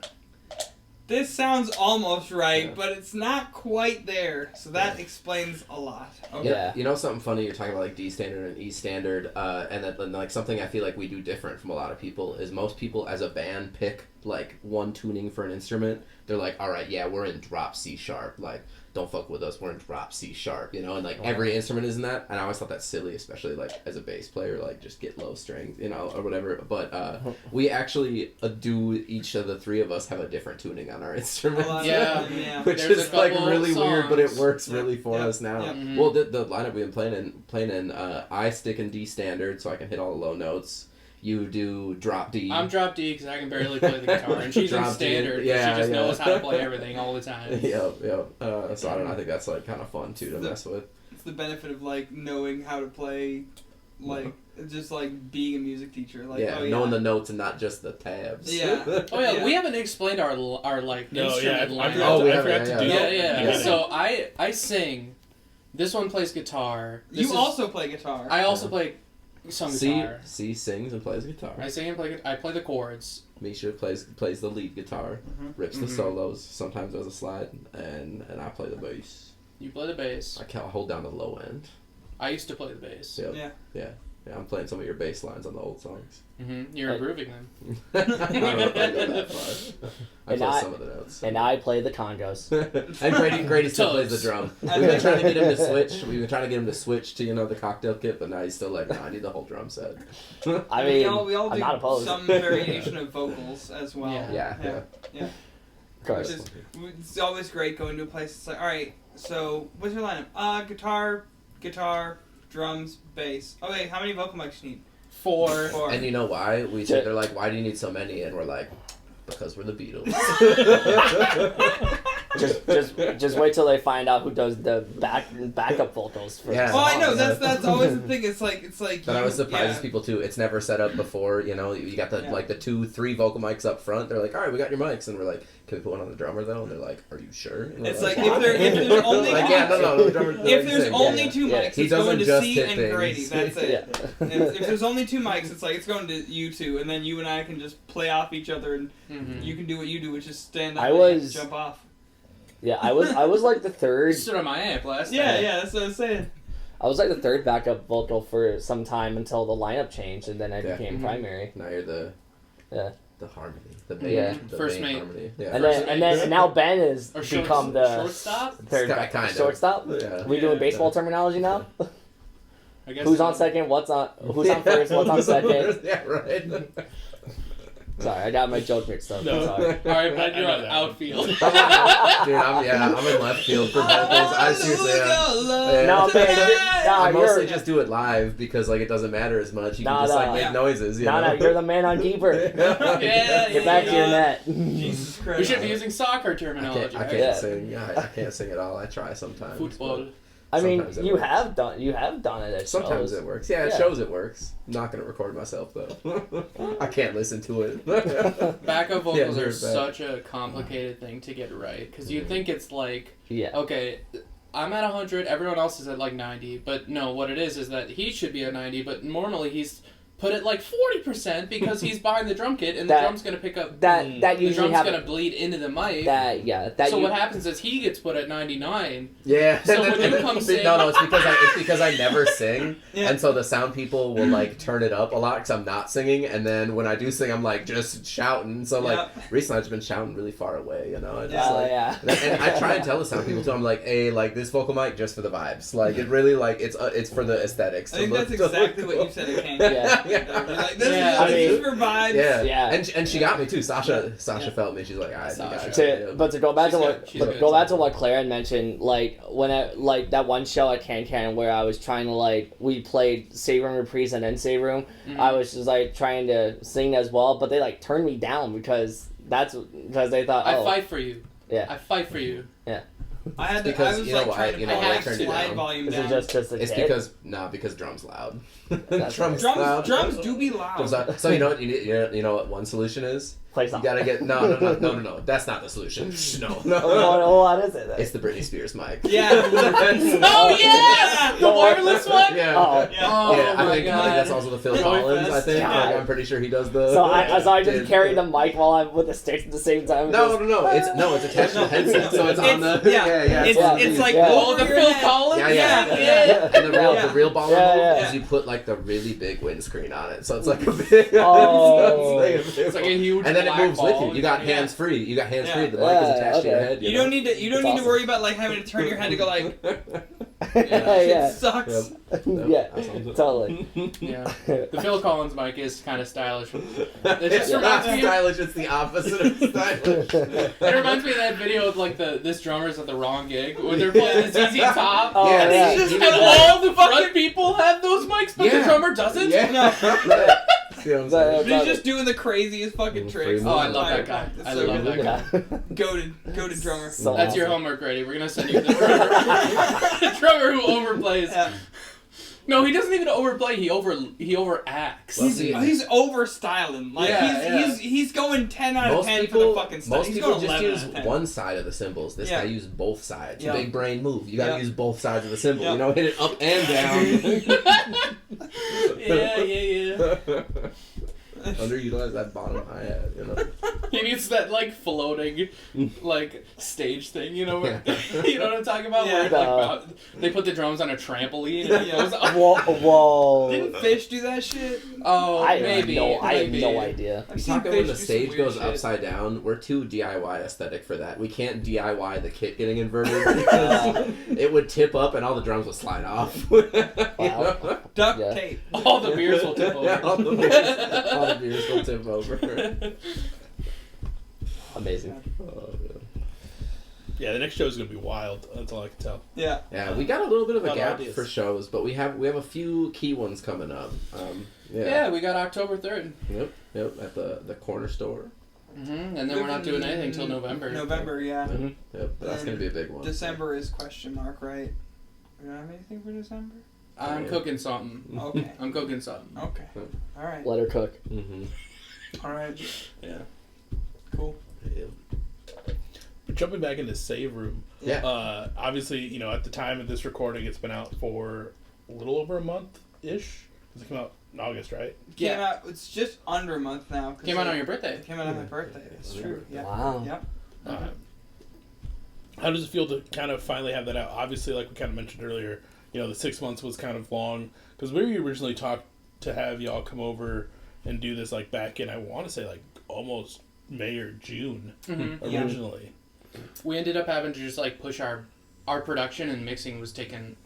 this sounds almost right,
Yeah.
but it's not quite there. So that explains a lot. Okay.
Yeah.
You know something funny? You're talking about like D standard and E standard, and then like something I feel like we do different from a lot of people is most people as a band pick like one tuning for an instrument. They're like, all right, yeah, we're in drop C sharp. Like, don't fuck with us. We're in drop C sharp. You know, and like every instrument is in that. And I always thought that's silly, especially like as a bass player, like just get low strings, you know, or whatever. But we actually do. Each of the three of us have a different tuning on our instruments.
A lot of
Yeah.
them, yeah.
Which
There's
is
a
like
couple
really weird, but it
songs.
works
Yeah.
really for
Yeah.
us now.
Yeah.
Mhm.
Well, the lineup we've been playing in, I stick in D standard so I can hit all the low notes. You do drop D.
I'm drop D because I can barely play the guitar, and she's in
Drop D,
standard.
yeah,
She just
yeah.
knows how to play everything all the time.
Yep. So I don't know. I think that's like kind of fun too to
The-
mess with.
It's the benefit of like knowing how to play, like just like being a music teacher. Like,
Yeah, knowing the notes and not just the tabs.
Yeah.
Oh yeah,
Yeah.
we haven't explained our like
No,
instrument
yeah, I
lineup.
forgot,
Oh, we
I
haven't,
forgot to
yeah,
do
Yeah,
that.
yeah.
Yeah.
So I sing. This one plays guitar. This
You
is-
also play guitar.
I also play some guitar.
C sings and plays guitar.
I sing and play. I play the chords.
Misha plays the lead guitar, rips the
Mhm.
solos, sometimes does a slide, and I play the bass.
You play the bass.
I can't hold down the low end.
I used to play the bass.
Yep. Yeah, I'm playing some of your bass lines on the old songs.
You're improving them.
I don't know if I go that far. I
And
play
I-
some of the notes.
And I play the congas.
And Grady still plays the
Tugs.
drum. We've been trying to get him to switch. We've been trying to get him to switch to the cocktail kit, but now he's still like, no, I need the whole drum set.
I
we
mean,
all
I'm
do
not opposed.
some variation of vocals as well.
Yeah.
Yeah.
Of course.
Which is, it's always great going to a place. It's like, all right, so what's your lineup? Guitar, drums, bass. Okay, how many vocal mics do you need?
4.
4.
And you know why? We say they're like, why do you need so many? And we're like, because we're the Beatles.
just wait till they find out who does the backup vocals for
Yeah.
Oh, I know.
Yeah.
That's always the thing. It's like
That always surprises
yeah.
people too. It's never set up before. You got the
Yeah.
like the 2-3 vocal mics up front. They're like, all right, we got your mics, and we're like, can we put one on the drummer though? And they're like, are you sure? And we're
It's like if there's only
like yeah, no, the drummer.
if there's only 2
Yeah.
mics,
He
it's going
doesn't
to
just
C
hit
and
things.
Grady. That's it.
Yeah.
If there's only 2 mics, it's like it's going to you two, and then you and I can just play off each other, and you can do what you do, which is stand up and jump off.
Yeah, I was like the third.
Stood on my amp last
Yeah,
time.
yeah, that's what I was saying.
I was like the third backup vocal for some time until the lineup changed, and then I
Yeah.
became
Mhm.
primary.
Now you're the
Yeah.
The harmony, the main,
Yeah.
the
First
main
mate.
harmony. Yeah.
And now Ben has
Or
become the
shortstop.
third
Kind of.
shortstop.
Yeah.
We doing baseball terminology now?
I guess
Who's
so.
on second? Who's on first? What's on second?
Yeah, right.
Sorry, I got my joke mixed up.
No.
Sorry.
All right, Ben,
I
you're
know
on
that.
outfield.
Dude, I'm in left field for both those. I seriously am.
No, man,
I mostly
you're
just do it live because like it doesn't matter as much. You
Nah,
can just like
nah.
make
Yeah.
noises. You know?
no, you're the man on keeper.
Yeah,
Get back to your net.
Jesus Christ.
We should be using soccer
I
terminology.
can't, I
right?
can't
Yeah.
sing. I can't sing at all. I try sometimes.
Football.
but
I mean,
sometimes it
you
works.
have done it at
Sometimes
shows.
it works. Yeah, it
Yeah.
shows it works. I'm not gonna record myself though. I can't listen to it.
Backup vocals
Yeah,
are
they're bad.
such a complicated thing to get right because you'd think it's like,
Yeah.
okay, I'm at 100, everyone else is at like 90, but no, what it is that he should be at 90, but normally he's put it like 40% because he's behind the drum kit and the
That-
drum's gonna pick up.
That
The
usually
drum's
happens.
gonna bleed into the mic.
That
What happens is he gets put at 99.
Yeah.
So when you come sing-
no, it's because I never sing,
Yeah.
and so the sound people will like turn it up a lot because I'm not singing, and then when I do sing, I'm like just shouting. So like
Yep.
recently, I've just been shouting really far away, you know. I just,
Yeah.
like,
yeah.
and I try and tell the sound people too. I'm like, hey, like this vocal mic just for the vibes. Like it really like it's for the aesthetics.
I think
to
that's
look- to
exactly
look
what you said it came.
Yeah.
You're like, this
Yeah.
is
I mean-
for vibes.
Yeah.
Yeah.
And she got me too. Sasha felt me. She's like, I
Sasha.
But to go back
She's
to
good.
what
She's
but
good.
go back to what Clara had mentioned, like when like that one show at Can where I was trying to like we played Save Room Reprise and then Save Room,
Mhm.
I was just like trying to sing as well, but they like turned me down because they thought
I fight for you.
Yeah.
I fight for you.
I had to,
Because,
I was
you know
like
why-
trying to
you
put
know
why I
like
turned it
slide
down?
volume
is
down.
it just a
It's
kid?
because drums loud.
That's
drums
right.
loud.
Drums do be loud.
Drums loud. So you know what you know what one solution is?
Play
You
something.
gotta get no. That's not the solution. No.
What is it then?
It's the Britney Spears mic.
Yeah.
Oh yeah, the wireless one.
Yeah.
Oh.
Yeah.
Oh
Yeah, I
my
think
god.
that's also the Phil
Joy
Collins. I
Fest.
think
God.
I'm pretty sure he does the.
So I just
did-
carry the mic while I'm with the sticks at the same time.
No, it's attached to the headset, so it's on the.
Yeah. It's like
Yeah.
Oh,
over
the
your
Phil
head.
Collins.
Yeah. And
Yeah.
the real bomb
Yeah.
is you put like the really big windscreen on it, so it's like a big.
Oh.
It's like a huge.
and then it
black
moves with
ball.
you. You got
Yeah.
hands free. You got hands free.
Yeah.
The mic is attached to your
Okay.
head.
You
know?
don't need to. You don't
That's
need
awesome.
to worry about like having to turn your head to go like.
yeah,
It sucks.
yeah, totally.
Yeah. The Phil Collins mic is kind of stylish. It
It's
just
not
reminds me.
stylish. It's the opposite of stylish.
It reminds me of that video of like this drummer's at the wrong gig when they're playing the ZZ Top.
Oh,
Yeah,
yeah.
it's just-
And all the front people have those mics, but the
Yeah.
drummer doesn't.
No.
See what I'm saying?
He's just doing the craziest fucking tricks.
Oh, I
love that guy.
It's
I
so
love
good.
that guy.
Yeah.
Goated drummer.
So
That's your
awesome.
homework, Grady. We're gonna send you the drummer, the drummer who overplays.
Yeah.
No, he doesn't even overplay. He overacts.
Well,
He's over styling. Like
Yeah,
he's going 10 out of
Most
10
people,
for the fucking stuff.
most
He's
people
going
just
11
use
out of 10.
one side of the cymbals. This
Yeah.
guy used both sides.
Yeah.
Big brain move. You gotta
Yeah.
use both sides of the cymbal.
Yeah.
You know, hit it up and down.
yeah.
Underutilize that bottom hi-hat, you know.
He needs that like floating, like stage thing. You know, where, you know what I'm talking about?
Yeah.
Where like, they put the drums on a trampoline. And it
Yeah.
goes up.
Whoa.
Didn't Fish do that shit?
Oh,
I
maybe.
have
maybe.
no idea.
I've
You
seen
talking when
Fish
the
do some
stage
weird
goes
shit.
upside down, we're too DIY aesthetic for that. We can't DIY the kit getting inverted because it would tip up and all the drums would slide off. You know?
Duct
Yeah.
tape.
All the beers will tip over.
Yeah, all the beers will tip over.
Amazing.
Yeah, the next show is gonna be wild. That's all I can tell.
Yeah.
Yeah, we got a little bit of a
Lot of
gap
ideas.
for shows, but we have a few key ones coming up.
Yeah, we got October 3rd.
Yep, at the corner store.
Mm-hmm. And then we're not doing anything till November.
November, yeah.
Yep, that's gonna be a big one.
December is question mark, right? You don't have anything for December?
I'm cooking something.
Okay.
I'm cooking something.
Okay. All right.
Let her cook.
Mm-hmm.
All right.
Yeah.
Cool.
But jumping back into Save Room,
Yeah.
obviously, you know, at the time of this recording, it's been out for a little over a month-ish. Because it came out in August, right?
Came out. It's just under a month now. 'cause
Came out
it
on your birthday.
Came out on my birthday. It's true. Yeah.
Wow.
Yep.
How does it feel to kind of finally have that out? Obviously, like we kind of mentioned earlier, you know, the 6 months was kind of long. Because we originally talked to have y'all come over, and do this like back in, I want to say like almost May or June
Mm-hmm.
originally.
We ended up having to just like push our production, and mixing was taking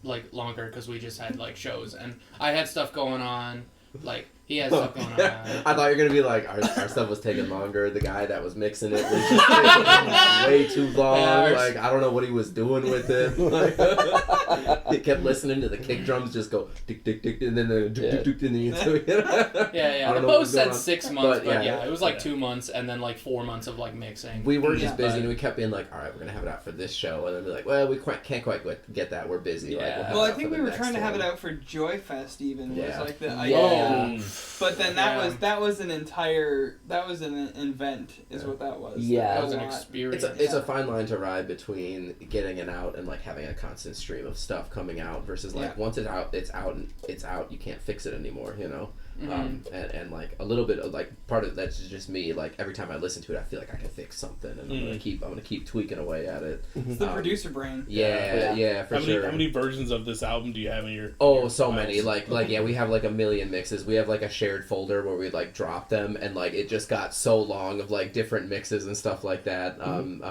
like longer because we just had like shows, and I had stuff going on, like he had stuff going on.
I thought you were gonna be like our stuff was taking longer. The guy that was mixing it was just taking way too long.
Yeah,
like I don't know what he was doing with it. Like, he kept listening to the kick drums just go tick tick tick, and then the tick tick tick, and then you
Yeah.
I
The
don't know what
post
was
said
going on.
6 months, but
yeah.
it was like 2 months, and then like 4 months of like mixing.
We were just
Yeah.
busy, and we kept being like, all right, we're gonna have it out for this show, and then be like, well, we can't quite get that. We're busy. Like,
Yeah.
we'll have
Well,
it
I
out
think
for
we
the
were
next
trying to have it
one.
out for Joy Fest even.
Yeah.
Was like the
Yeah.
But then that
Yeah.
was an event is what that was.
Yeah.
That was an
a lot.
experience.
It's a fine line to ride between getting it out and like having a constant stream of stuff coming out versus like once it's out, and it's out. You can't fix it anymore, you know.
Mm-hmm.
And like a little bit of like part of that's just me. Like every time I listen to it, I feel like I can fix something, and I'm gonna keep tweaking away at it.
It's the producer brain.
Yeah, for sure.
How many versions of this album do you have in your?
Oh,
your
so
files?
many. Like yeah, we have like a million mixes. We have like a shared folder where we like drop them, and like it just got so long of like different mixes and stuff like that. And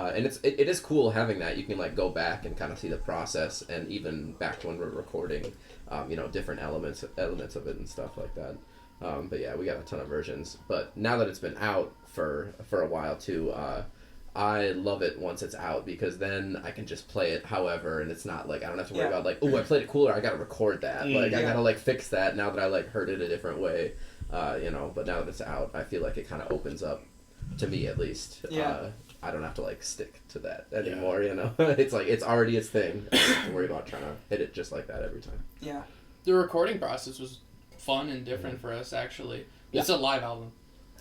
it is cool having that. You can like go back and kind of see the process, and even back when we're recording, different elements of it and stuff like that. But yeah, we got a ton of versions. But now that it's been out for a while too, I love it once it's out because then I can just play it however, and it's not like I don't have to worry about like, oh, I played it cooler, I gotta record that. I gotta like fix that now that I like heard it a different way. But now that it's out, I feel like it kind of opens up, to me at least. I don't have to like stick to that anymore. You know, it's like it's already its thing. I don't have to worry about trying to hit it just like that every time.
Yeah.
The recording process was fun and different for us, actually. It's a live album.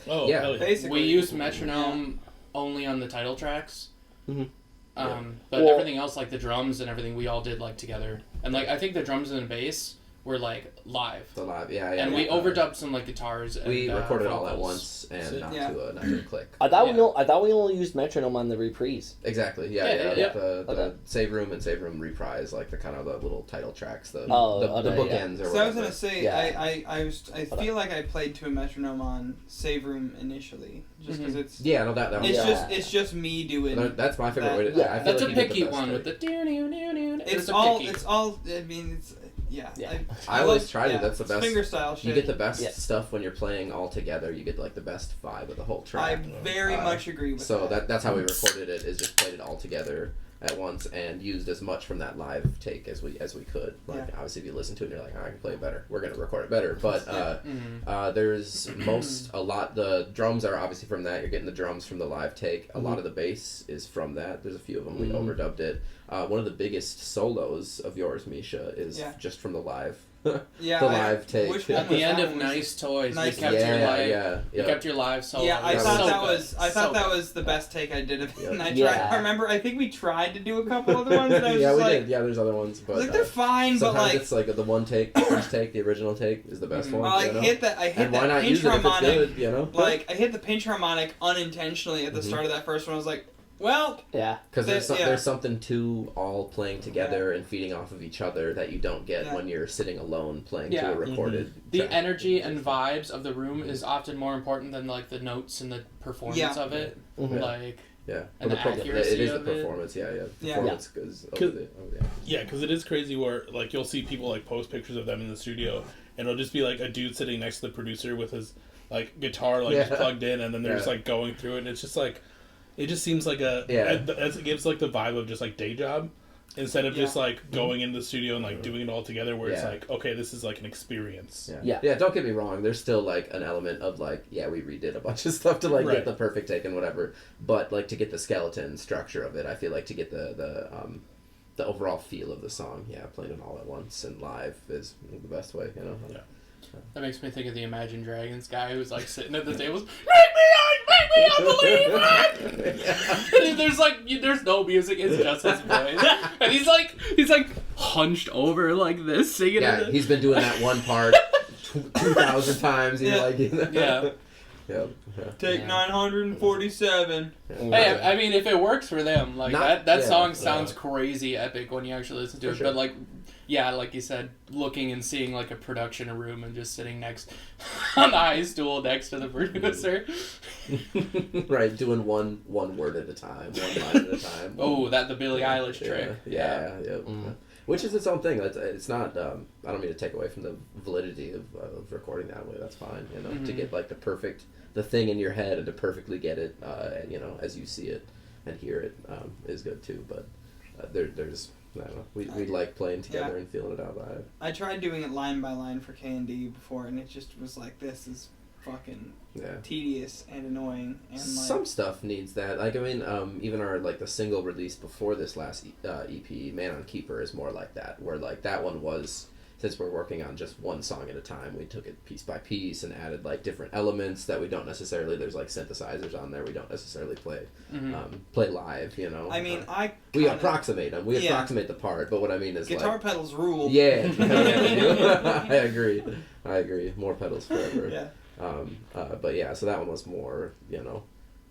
Oh,
Yeah.
hell yeah.
Basically.
We used metronome only on the title tracks.
Mhm.
But everything else, like the drums and everything, we all did like together. And like I think the drums and the bass were like live.
The live, yeah.
And we overdubbed some like guitars. And,
We recorded all at
vocals.
once and not
Yeah.
to a click.
I thought we only used metronome on the reprise.
Exactly. Yeah.
Yeah.
The Save Room and Save Room reprise, like the kind of the little title tracks, the
Okay,
bookends or
So I was
whatever.
gonna say,
Yeah.
I feel like I played to a metronome on Save Room initially, just because it's
Yeah, no, that was
it's just me doing.
that's my favorite way to.
Yeah.
I feel
That's
like
a
you did the
picky
best
one
way.
with the do.
It's all. I mean, it's yeah.
Yeah.
I always try to. That's the
it's
best.
finger style shit.
You get the best
Yeah.
stuff when you're playing all together. You get like the best vibe of the whole track.
I very much agree with
So
that.
that's how we recorded it. Is just played it all together at once and used as much from that live take as we could. Like obviously, if you listen to it, and you're like, I can play it better. We're gonna record it better. But there's a lot. The drums are obviously from that. You're getting the drums from the live take. A lot of the bass is from that. There's a few of them. We overdubbed it. One of the biggest solos of yours, Misha, is just from the live.
Yeah,
the live take.
Which one
At the
was
end
that
of
one?
Nice Toys,
Nice
we kept
Toys.
your live.
Yeah.
You kept your live solo.
Yeah, I
It was
thought
so
that
good.
was. I
So
thought that
good.
was the best take I did of it.
Yeah.
And I tried.
Yeah.
I remember. I think we tried to do a couple other ones. And I was
Yeah,
just
we
like,
did. Yeah, there's other ones, but
like they're fine, but
sometimes
like,
it's like the one take, the first take, the original take is the best one.
well, I
you know?
hit that. I hit
And why
that
not
pinch
use it if it's
harmonic.
good? You know,
Like I hit the pinch harmonic unintentionally at the start of that first one. I was like, well,
Yeah.
because there's
yeah.
there's something to all playing together and feeding off of each other that you don't get when you're sitting alone playing to
Yeah.
a recorded.
The
track.
energy and vibes of the room is often more important than like the notes and the performance of it.
Mhm.
Like
Yeah,
and
well,
the accuracy
it is
of
the
it.
performance. Yeah.
Yeah.
Performance is over the
Yeah, because it is crazy where like you'll see people like post pictures of them in the studio, and it'll just be like a dude sitting next to the producer with his like guitar like just plugged in, and then they're just like going through it, and it's just like it just seems like it gives like the vibe of just like day job instead of just like going into the studio and like doing it all together where it's like, okay, this is like an experience.
Yeah, don't get me wrong, there's still like an element of like, yeah, we redid a bunch of stuff to like get the perfect take and whatever, but like to get the skeleton structure of it, I feel like to get the overall feel of the song, playing it all at once and live is the best way, you know.
that makes me think of the Imagine Dragons guy who's like sitting at the tables. Make me unbelieve it! And there's no music, it's just his voice, and he's like hunched over like this singing.
Yeah, he's been doing that one part 2,000 times. He's like,
Yeah.
Yep. Yeah.
Take 947.
Hey, I mean, if it works for them, like that song sounds
yeah.
crazy epic when you actually listen to
For
it.
sure.
But like, yeah, like you said, looking and seeing like a production room and just sitting next on the high stool next to the producer.
Right, doing one word at a time, one line at a time.
Oh, the Billie Eilish
Yeah,
trick.
yeah. Which is its own thing. It's not. I don't mean to take away from the validity of recording that way. That's fine. You know, to get like the thing in your head and to perfectly get it, you know, as you see it and hear it, is good too. But there's I don't know. We like playing together and feeling it out live.
I tried doing it line by line for K&D before, and it just was like, this is fucking tedious and annoying. And like,
some stuff needs that. Like, I mean, even our like the single release before this last EP, Man on Keeper, is more like that. Where like that one was, since we're working on just one song at a time, we took it piece by piece and added like different elements that we don't necessarily. There's like synthesizers on there we don't necessarily play live. You know.
I mean,
we approximate them. We approximate the part, but what I mean is
guitar pedals rule.
Yeah. I agree. More pedals forever.
Yeah.
But yeah, so that one was more, you know,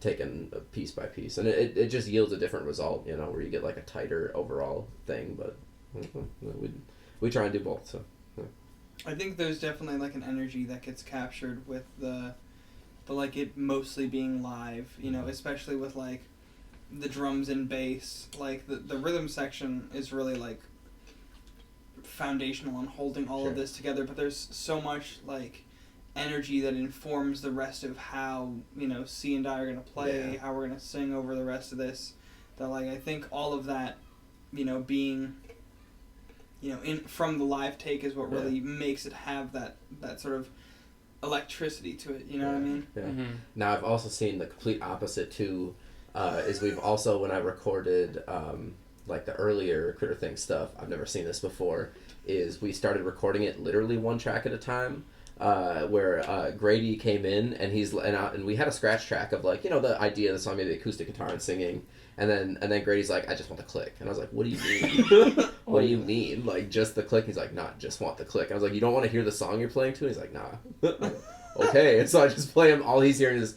taken piece by piece, and it just yields a different result, you know, where you get like a tighter overall thing. But we try and do both. So
I think there's definitely like an energy that gets captured with the like it mostly being live, you know, especially with like the drums and bass. Like the rhythm section is really like foundational on holding all of this together. But there's so much like energy that informs the rest of how, you know, C and I are going to play, how we're going to sing over the rest of this, that like I think all of that, you know, being, you know, in from the live take is what really makes it have that sort of electricity to it, you know what I mean?
Now I've also seen the complete opposite too, is we've also, when I recorded like the earlier Critterthing stuff, I've never seen this before, is we started recording it literally one track at a time. Where Grady came in and and we had a scratch track of like, you know, the idea of the song, maybe acoustic guitar and singing, and then Grady's like, I just want the click, and I was like, what do you mean? What do you mean? Like just the click? He's like, not just want the click. And I was like, you don't want to hear the song you're playing to? And he's like, nah. Okay, and so I just play him. All he's hearing is,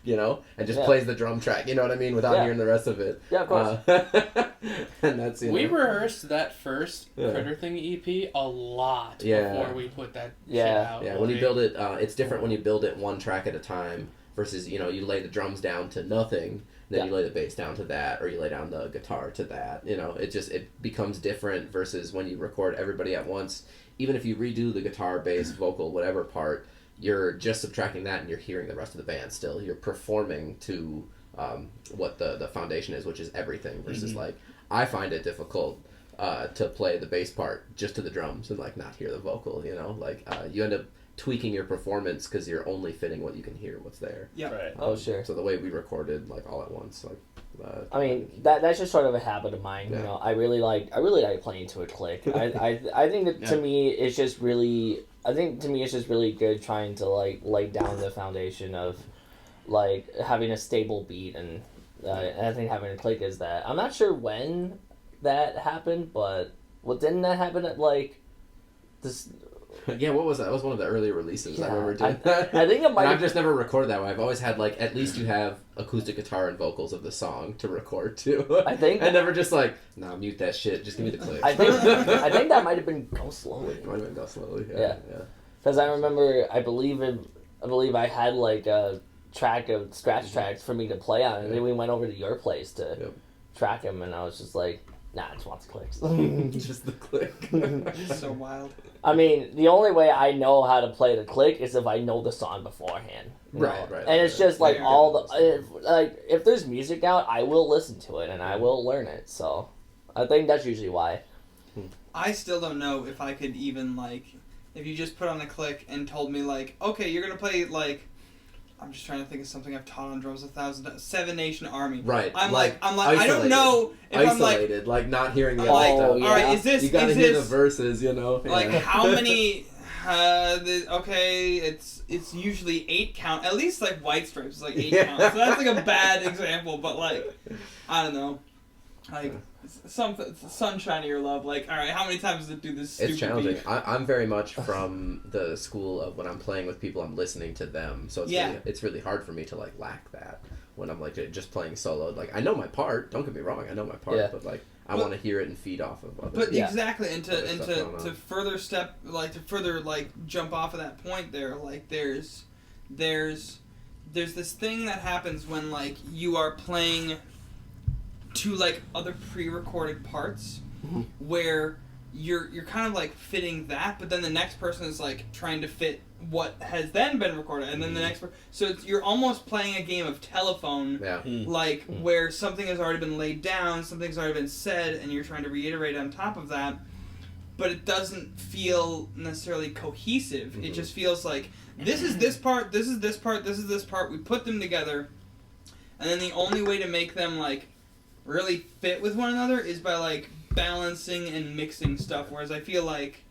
you know, and just plays the drum track. You know what I mean? Without hearing the rest of it.
Yeah, of course.
And that's, you know.
We rehearsed that first Critterthing EP a lot before we put that shit out.
Yeah, when you build it, it's different when you build it one track at a time versus, you know, you lay the drums down to nothing, then you lay the bass down to that, or you lay down the guitar to that. You know, it becomes different versus when you record everybody at once. Even if you redo the guitar, bass, vocal, whatever part, you're just subtracting that and you're hearing the rest of the band still. You're performing to what the foundation is, which is everything, versus like, I find it difficult to play the bass part just to the drums and like not hear the vocal, you know? Like you end up tweaking your performance because you're only fitting what you can hear, what's there.
Yeah.
Right.
Oh, sure.
So the way we recorded like all at once, like
I mean, that's just sort of a habit of mine. You know, I really like playing to a click. I think that to me it's just really good trying to like lay down the foundation of like having a stable beat, and I think having a click is that. I'm not sure when that happened, but didn't that happen at like this?
Yeah, what was that? That was one of the earlier releases.
Yeah,
I remember doing that.
I think it might.
I've just never recorded that way. I've always had like, at least you have acoustic guitar and vocals of the song to record to.
I think
I never just like, nah, mute that shit. Just give me the click.
I think that might have been Go Slowly.
It might have been Go Slowly.
Yeah. Because I remember, I believe I had like a track of scratch tracks for me to play on, and then we went over to your place to track them, and I was just like, nah, I just want the clicks.
Just the click.
So wild.
I mean, the only way I know how to play the click is if I know the song beforehand.
Right.
And it's just like if there's music out, I will listen to it and I will learn it. So I think that's usually why.
I still don't know if I could even like, if you just put on a click and told me like, okay, you're gonna play like, I'm just trying to think of something I've taught on drums 1,000 times. Seven Nation Army.
Right.
I'm like,
isolated.
I don't know if
isolated, like not hearing the
like,
other stuff.
all right, is this,
you gotta
is
hear
this,
the verses, you know.
like how many? Okay, it's usually 8 count. At least like White Stripes is like 8 count. So that's like a bad example, but like, I don't know. Like, something, sunshine of your love. Like, all right, how many times does it do this stupid
It's challenging.
beat?
I'm very much from the school of when I'm playing with people, I'm listening to them. So it's really hard for me to like lack that when I'm like just playing solo. Like I know my part. Don't get me wrong, I know my part, but like I want to hear it and feed off of others.
But exactly, and to further jump off of that point there, like there's this thing that happens when like you are playing to like other pre-recorded parts where you're kind of like fitting that, but then the next person is like trying to fit what has then been recorded, and then the next so you're almost playing a game of telephone, like where something has already been laid down, something's already been said, and you're trying to reiterate on top of that, but it doesn't feel necessarily cohesive. It just feels like this is this part, this is this part, this is this part. We put them together, and then the only way to make them like really fit with one another is by like balancing and mixing stuff. Whereas I feel like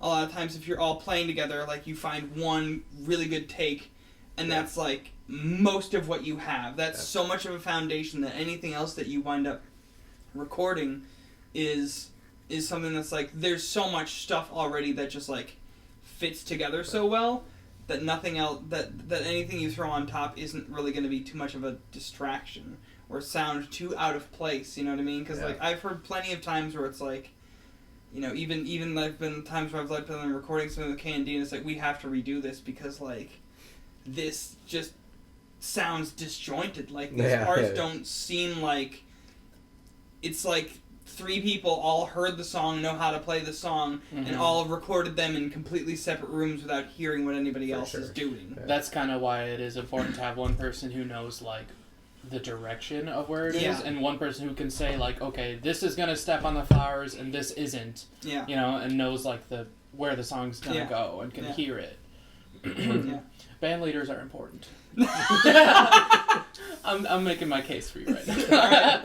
a lot of times if you're all playing together, like you find one really good take, and that's like most of what you have. That's so much of a foundation that anything else that you wind up recording is something that's like there's so much stuff already that just like fits together so well that nothing else that anything you throw on top isn't really going to be too much of a distraction or sound too out of place, you know what I mean? Because like I've heard plenty of times where it's like, you know, even there've been times where I've like been recording something with K&D and it's like we have to redo this because like this just sounds disjointed. Like these parts don't seem like it's like three people all heard the song, know how to play the song, and all recorded them in completely separate rooms without hearing what anybody else is doing.
Yeah. That's kind of why it is important to have one person who knows like the direction of where it is, and one person who can say like, okay, this is gonna step on the flowers and this isn't, you know, and knows like where the song's gonna go and can hear it. Band leaders are important. I'm making my case for you right now.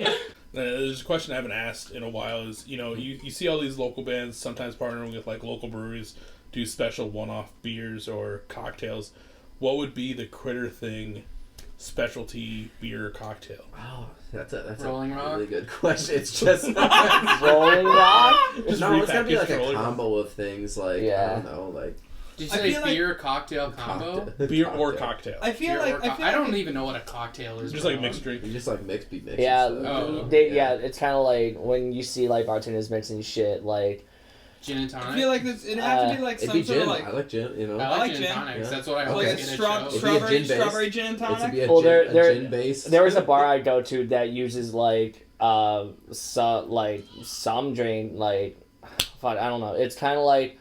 There's a question I haven't asked in a while is, you know, you see all these local bands sometimes partnering with like local breweries, do special one-off beers or cocktails. What would be the Critterthing specialty beer or cocktail?
Oh, that's a
Rolling Rock?
really good question. It's just
Rolling Rock?
No, it's gotta be like a combo of things. Like I don't know, like.
Did you say beer cocktail combo?
Beer or cocktail.
I feel like
I don't even know what a cocktail is.
Just like mixed drink.
You just like mix.
Yeah, it's kind of like when you see like bartenders mixing shit like
gin and tonic.
I feel like it'd have to be like some sort of like.
I like gin. You know.
I like gin and tonic. That's what I
always
get at shows.
Strawberry gin and tonic.
Gin base.
There was a bar I go to that uses like some drink like I don't know. It's kind of like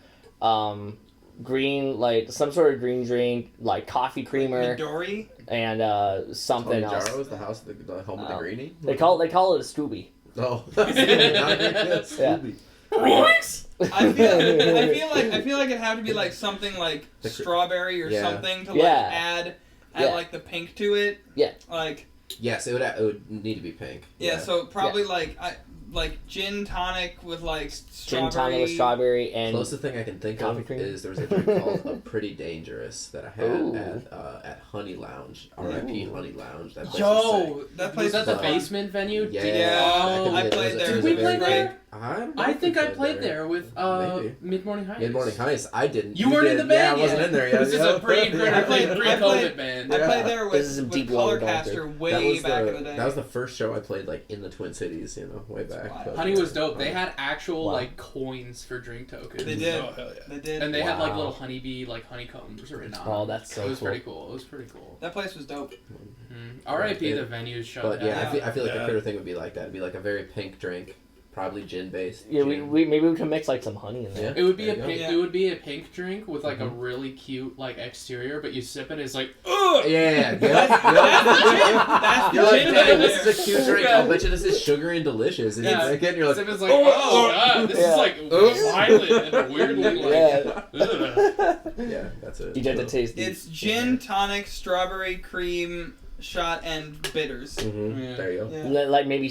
green, like some sort of green drink, like coffee creamer,
Midori?
And something else.
Tony Jaro's the home of the greenie.
They call it a Scooby.
Oh, Scooby.
I feel like it'd have to be like something like strawberry or something to like add like the pink to it.
Yeah.
Like.
Yes, it would need to be pink.
Yeah, so probably like gin tonic with like strawberry.
Gin tonic with strawberry and
closest thing I can think of is there was a drink called Pretty Dangerous that I had at Honey Lounge, R.I.P. Honey Lounge. That place
was that the basement venue?
Yeah,
I played there.
Did we play there?
I
think I played there with Mid Morning Heist.
Mid Morning Heist. I didn't.
You weren't in the band.
Yeah, I wasn't in there yet.
This is a pre-COVID band.
I played there with Colorcaster way back in the day.
That was the first show I played like in the Twin Cities. You know, way back.
Honey was dope. They had actual like coins for drink tokens.
They did.
Oh hell yeah.
They did.
And they had like little honeybee like honeycombs written on.
Oh, that's so cool.
It was pretty cool. It was pretty cool.
That place was dope.
R.I.P. the venues shut down.
But yeah, I feel like the Critter thing would be like that. It'd be like a very pink drink. Probably gin based.
Yeah, we maybe we can mix like some honey in there.
It would be it would be a pink drink with like a really cute like exterior, but you sip it, it's like ugh!
Yeah.
That's
You're like,
gin
hey,
right
this
there.
is a cute drink. I'll bet you this is sugary and delicious. And you drink it and you're like,
sip it's like, oh god, this is like violent and weirdly like
yeah, that's it.
You get to taste it.
It's gin, tonic, strawberry cream shot, and bitters.
There you go.
Yeah.
Like maybe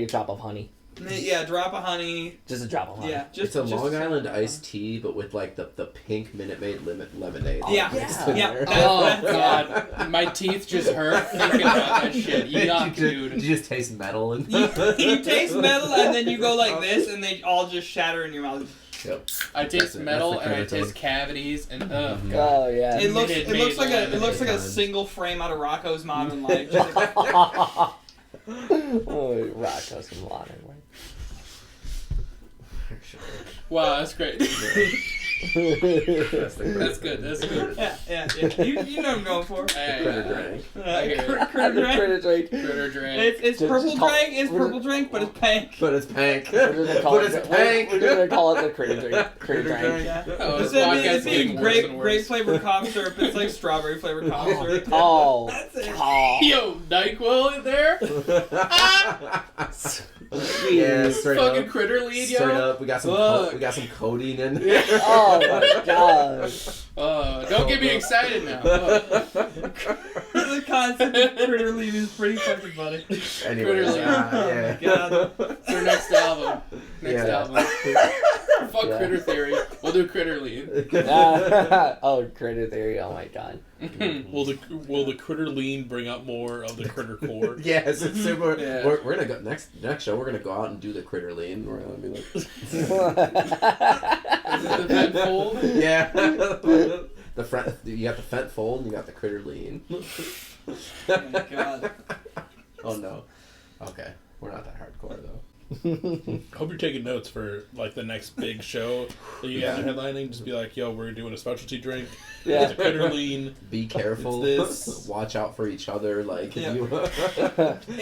a drop of honey.
Yeah, drop of honey.
Just a drop of honey.
Yeah,
It's a Long Island iced tea, but with like the pink Minute Maid lemonade.
Yeah,
mixed
yeah.
in
Yeah.
there.
Oh god, my teeth just hurt thinking about that shit. Yuck, dude.
You just taste metal and.
You taste metal and then you go like this and they all just shatter in your mouth.
Yep.
I taste metal
that's the
and I
Critterthing.
taste cavities and
Mhm.
Oh yeah.
It looks like
Minute
it looks like a
Maid.
single frame out of Rocco's Modern Life. Just like,
Oh, Rocco's modern.
wow, that's great.
That's
That's good. That's good.
yeah. You know what I'm going for.
Hey,
Critter drink.
I hear it.
Critter drink.
Critter drink.
Critter drink.
It's
Just
purple
call-
drink. It's
we're
purple drink, but it's pink.
But it's pink.
We're gonna call
But
it.
it's pink.
We're gonna call it the critter drink. Critter
Critter
drink.
Yeah.
Oh, this
Instead of
podcast is
being
getting worse and
grape
worse.
flavored cough syrup, it's like strawberry flavored cough syrup.
Oh.
That's it.
Oh.
Yo, NyQuil in there?
Yeah, straight
Fucking
up.
critter lead, yo.
Straight up, we got some
Fuck.
we got some codeine in.
Oh my gosh.
Don't get me excited now.
The concept of critter lead is pretty fucking funny.
Anyways,
Critter
yeah.
God.
It's our next album. Next
Yeah.
album. Fuck
Yeah.
Critter Theory. We'll do Critter Lead.
Oh, critter theory. Oh my god.
Will the critter lean bring up more of the critter core?
Yes, it's super.
Yeah.
We're gonna go next show. We're gonna go out and do the critter lean. We're gonna be like,
Is it the vent fold?
yeah, the front. You got the fent fold and you got the critter lean.
Oh my God.
Oh no. Okay, we're not that hardcore though.
Hope you're taking notes for like the next big show that you guys are headlining. Just be like, yo, we're doing a specialty drink.
Yeah.
It's a critter lean.
Be careful.
It's this.
Watch out for each other. Like
Yeah.
if you.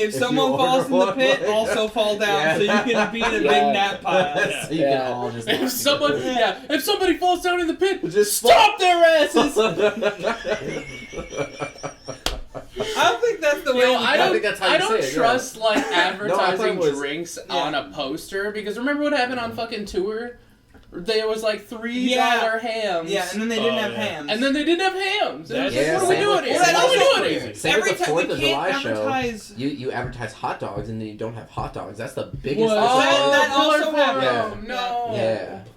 If someone
you
falls in the
order
pit,
one,
also fall down so you can be in a big
Yeah.
nap pile.
So you
Yeah.
can all just.
If someone, if somebody falls down in the pit,
Just
stop their asses.
I don't think that's the way.
Yo,
to
I
go.
don't,
think that's how
I
you
don't
say it,
trust like advertising
it was-
drinks on a poster because remember what happened on fucking tour? There was like $3
Yeah.
hams.
Yeah, and then they didn't
Oh,
have
yeah.
hams.
And then they didn't have hams. And it was
Yeah,
like, what are we
same
doing
with-
here?
Well, that
What are we
also-
doing here?
Same
every
with the
time we
4th of
can't
July show.
advertise.
You advertise hot dogs and then you don't have hot dogs. That's the biggest.
What?
Oh, that also
Pillar
happened.
Farm.
Yeah.
No.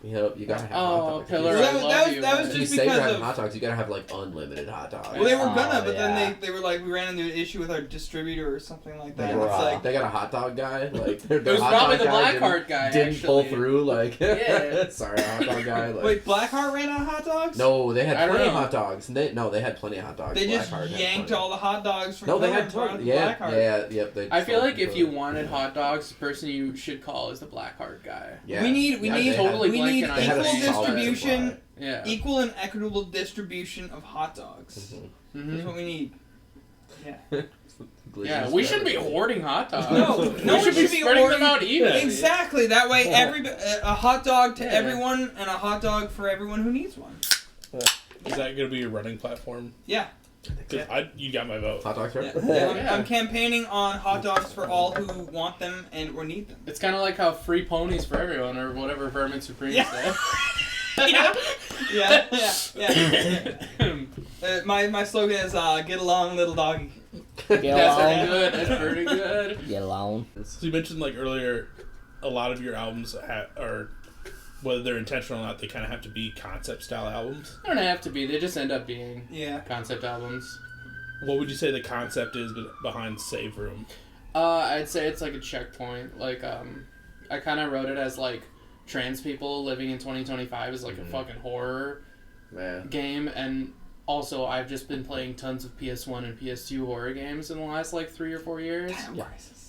Yeah, you gotta have hot
Oh,
dogs.
Pillar,
Well,
I
that
love
was-
you.
that was
If
man.
you
just
say you're
because
having
of-
hot dogs, you gotta have like unlimited hot dogs.
Well, they were
Oh,
gonna, but
yeah.
then they were like, we ran into an issue with our distributor or something like that.
They
It's
got,
like,
they got a hot dog guy. Like
It was probably the Blackheart guy.
Didn't pull
actually.
through. Like,
Yeah.
sorry, hot dog guy. Like,
wait, Blackheart ran out of hot dogs?
no, they had
I don't
plenty of
know.
hot dogs. They had plenty of hot dogs.
They just
Blackheart had
yanked
plenty.
all the hot dogs from
No, they
Pillar
had
and brought
totally.
it to
Yeah,
Blackheart.
yep. They
I feel
sold
like if
them
you
to-
wanted hot dogs, the person you should call is the Blackheart guy.
Yeah.
We need
Yeah,
we need
they
totally
we
blanking
need
on
They had a
equal
solid
distribution,
supply.
Yeah.
equal and equitable distribution of hot dogs.
Mhm.
That's
Mhm.
what we need.
Yeah, we shouldn't be hoarding hot dogs.
No, no
we
one
should be
should be
spreading them
hoarding-
out evenly.
Exactly. That way, a hot dog to
Yeah.
everyone and a hot dog for everyone who needs one.
Is that gonna be your running platform?
Yeah.
'Cause you got my vote.
Hot dogs, right?
Yeah.
Yeah.
I'm campaigning on hot dogs for all who want them and or need them.
It's kind of like how free ponies for everyone, or whatever Vermin Supreme
Yeah.
said.
Yeah. My slogan is get along, little doggy.
Get
That's pretty
along.
good. That's pretty good.
Get along.
So you mentioned like earlier, a lot of your albums are, whether they're intentional or not, they kind of have to be concept style albums.
They don't have to be. They just end up being
Yeah.
concept albums.
What would you say the concept is behind Save Room?
I'd say it's like a checkpoint. Like, I kind of wrote it as like trans people living in 2025 is like a fucking horror
Man.
game, and also I've just been playing tons of PS1 and PS2 horror games in the last like 3 or 4 years.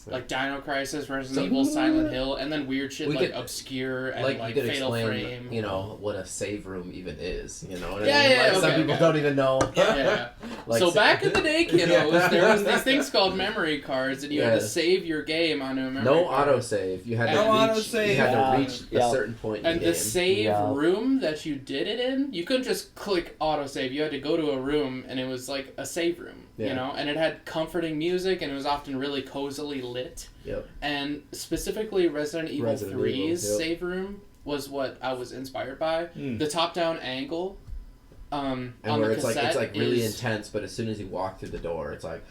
Like Dino Crisis, Resident Evil, Silent Hill, and then weird shit
We
like
could-
Obscure and
Like,
like
you could
Fatal
explain,
Frame.
you know, what a save room even is. You know what
Yeah,
I mean?
yeah,
Like, some
okay,
people
okay.
don't even know.
Yeah.
Like,
So back in the day, kiddos,
Yeah.
there was these things called memory cards, and you had to
Yeah.
save your game onto a memory
no
card.
autosave. You had
No
to reach.
autosave.
You had
Yeah.
to reach
Yeah.
a certain point in
And
the
the
game.
save
Yeah.
room that you did it in, you couldn't just click autosave. You had to go to a room, and it was like a save room, you
Yeah.
know? And it had comforting music, and it was often really cozily lit.
Yep.
And specifically Resident Evil
Resident
3's
Evil, yep.
save room was what I was inspired by.
Mm.
The top-down angle
And
on
where
the
it's
cassette
like really
is...
intense, but as soon as you walk through the door, it's like,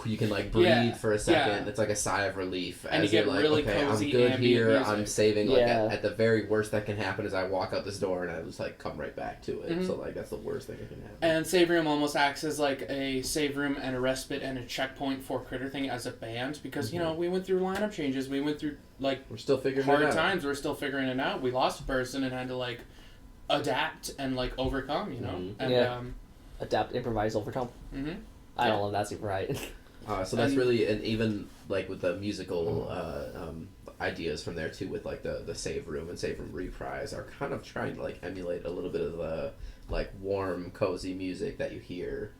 you can like breathe
Yeah,
for a second.
yeah.
It's like a sigh of relief.
And
as
you get
you're like,
really
okay,
cozy
I'm good
ambient
here.
music.
I'm saving. Like
Yeah.
at the very worst that can happen is I walk out this door and I just like come right back to it.
Mhm.
So like that's the worst thing that can happen.
And Save Room almost acts as like a save room and a respite and a checkpoint for Critterthing as a band because, you know, we went through lineup changes. We went through, like,
We're still figuring
hard
it out.
times. We're still figuring it out. We lost a person and had to, like, adapt and, like, overcome, you know?
Mhm.
And,
Yeah. Adapt, improvise, overcome.
Mm-hmm.
I don't know if that's super right.
So that's really, and even like with the musical ideas from there too, with like the save room and save room reprise, are kind of trying to like emulate a little bit of the like warm, cozy music that you hear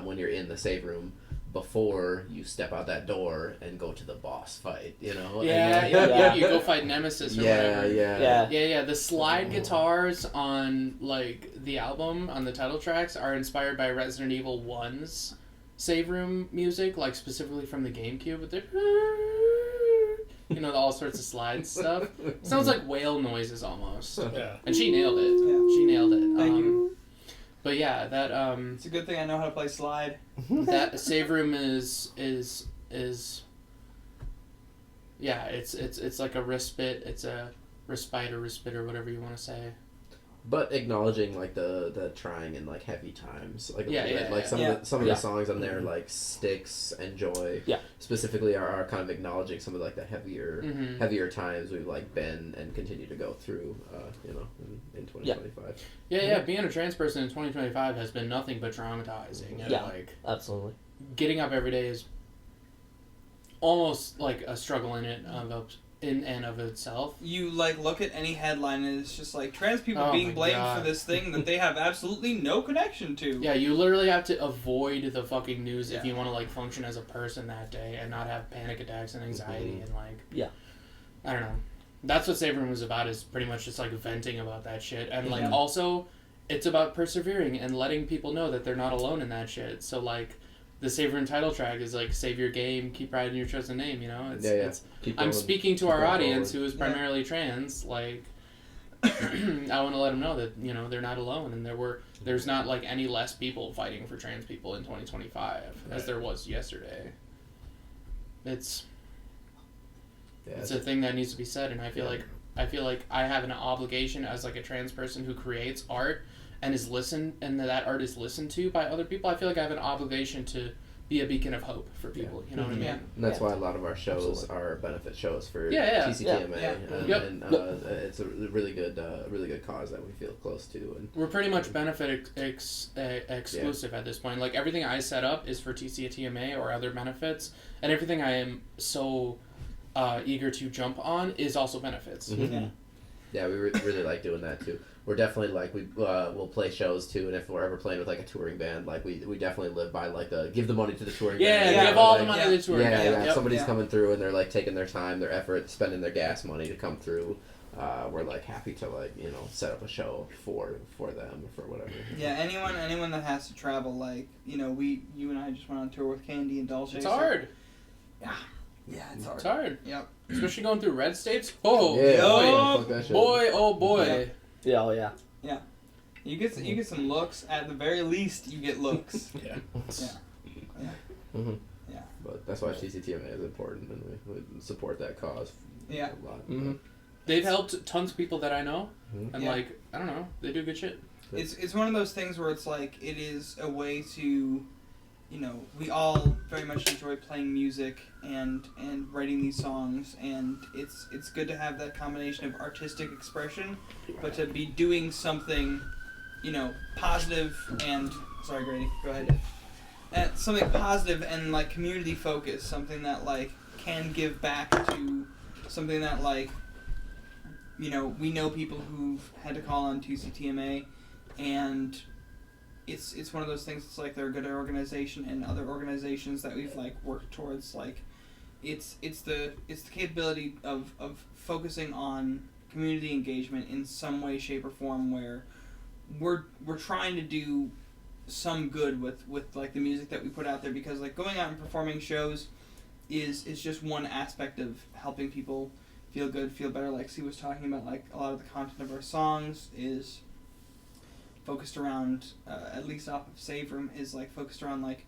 when you're in the save room before you step out that door and go to the boss fight. You know?
Yeah. You go fight Nemesis or whatever.
Yeah.
The slide guitars on like the album on the title tracks are inspired by Resident Evil 1's save room music, like specifically from the GameCube with the all sorts of slide stuff. Sounds like whale noises almost.
Yeah.
And she nailed it.
Yeah.
She nailed it.
Thank you.
But yeah, that
It's a good thing I know how to play slide.
that save room is yeah, it's like a respite. It's a respite or whatever you want to say.
But acknowledging like the trying and like heavy times, like some of the songs on there, like Styx and Joy, specifically are kind of acknowledging some of like the heavier times we've like been and continue to go through, in 2025.
Being a trans person in 2025 has been nothing but traumatizing. And like
absolutely.
getting up every day is almost like a struggle in and of itself.
You like look at any headline and it's just like trans people being blamed for this thing that they have absolutely no connection to.
Yeah, you literally have to avoid the fucking news if you want to like function as a person that day and not have panic attacks and anxiety and like I don't know. That's what Save Room was about, is pretty much just like venting about that shit. And like also it's about persevering and letting people know that they're not alone in that shit. So like the Save Room title track is like save your game, keep riding your chosen name, you know? It's I'm speaking to our audience who is primarily trans, like I want to let them know that, you know, they're not alone and there's not like any less people fighting for trans people in 2025 as there was yesterday. It's a thing that needs to be said, and I feel like I have an obligation as like a trans person who creates art and that art is listened to by other people. I feel like I have an obligation to be a beacon of hope for people. You know what I mean?
Yeah.
And that's why a lot of our shows are benefit shows for TCTMA,
Yeah.
and it's a really good cause that we feel close to. And
we're pretty much benefit exclusive at this point. Like everything I set up is for TCTMA or other benefits, and everything I am so eager to jump on is also benefits.
Mm-hmm. Yeah, we really like doing that too. We're definitely like we'll play shows too, and if we're ever playing with like a touring band, like we definitely live by like give the money to the touring band.
Give all the money to the touring band.
Yeah. If somebody's coming through and they're like taking their time, their effort, spending their gas money to come through, we're like happy to like set up a show for them or for whatever.
Yeah, anyone that has to travel, like you and I just went on tour with Candy and Dolce.
It's hard.
Yeah, it's hard.
It's hard.
Yep.
Especially going through red states. Oh, boy.
Yeah.
You get some looks. At the very least, you get looks.
Yeah.
Mm-hmm.
Yeah.
But that's why TCTMA is important, and we support that cause.
Yeah.
A lot.
Mm-hmm.
They've helped tons of people that I know, and
Yeah.
like I don't know, they do good shit.
It's one of those things where it's like it is a way to, we all very much enjoy playing music and writing these songs, and it's good to have that combination of artistic expression, but to be doing something, positive and sorry Grady, go ahead. Something positive and like community focused, something that like can give back to something that like, we know people who've had to call on TCTMA, and it's one of those things. It's like they're a good organization, and other organizations that we've like worked towards. Like, it's the capability of focusing on community engagement in some way, shape, or form, where we're trying to do some good with like the music that we put out there, because like going out and performing shows is just one aspect of helping people feel good, feel better. Like C was talking about, like a lot of the content of our songs is focused around, at least off of Save Room, is like focused around like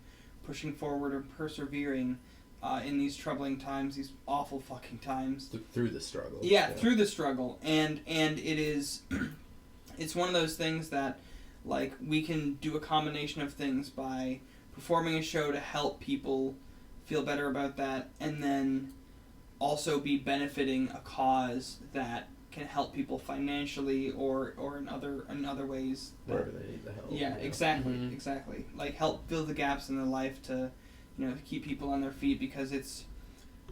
pushing forward or persevering in these troubling times, these awful fucking times.
Through the struggle.
Yeah, through the struggle. And it is, it's one of those things that, like, we can do a combination of things by performing a show to help people feel better about that, and then also be benefiting a cause that can help people financially or in other ways.
Wherever they need the help.
Yeah, exactly. Like, help fill the gaps in their life to, to keep people on their feet, because it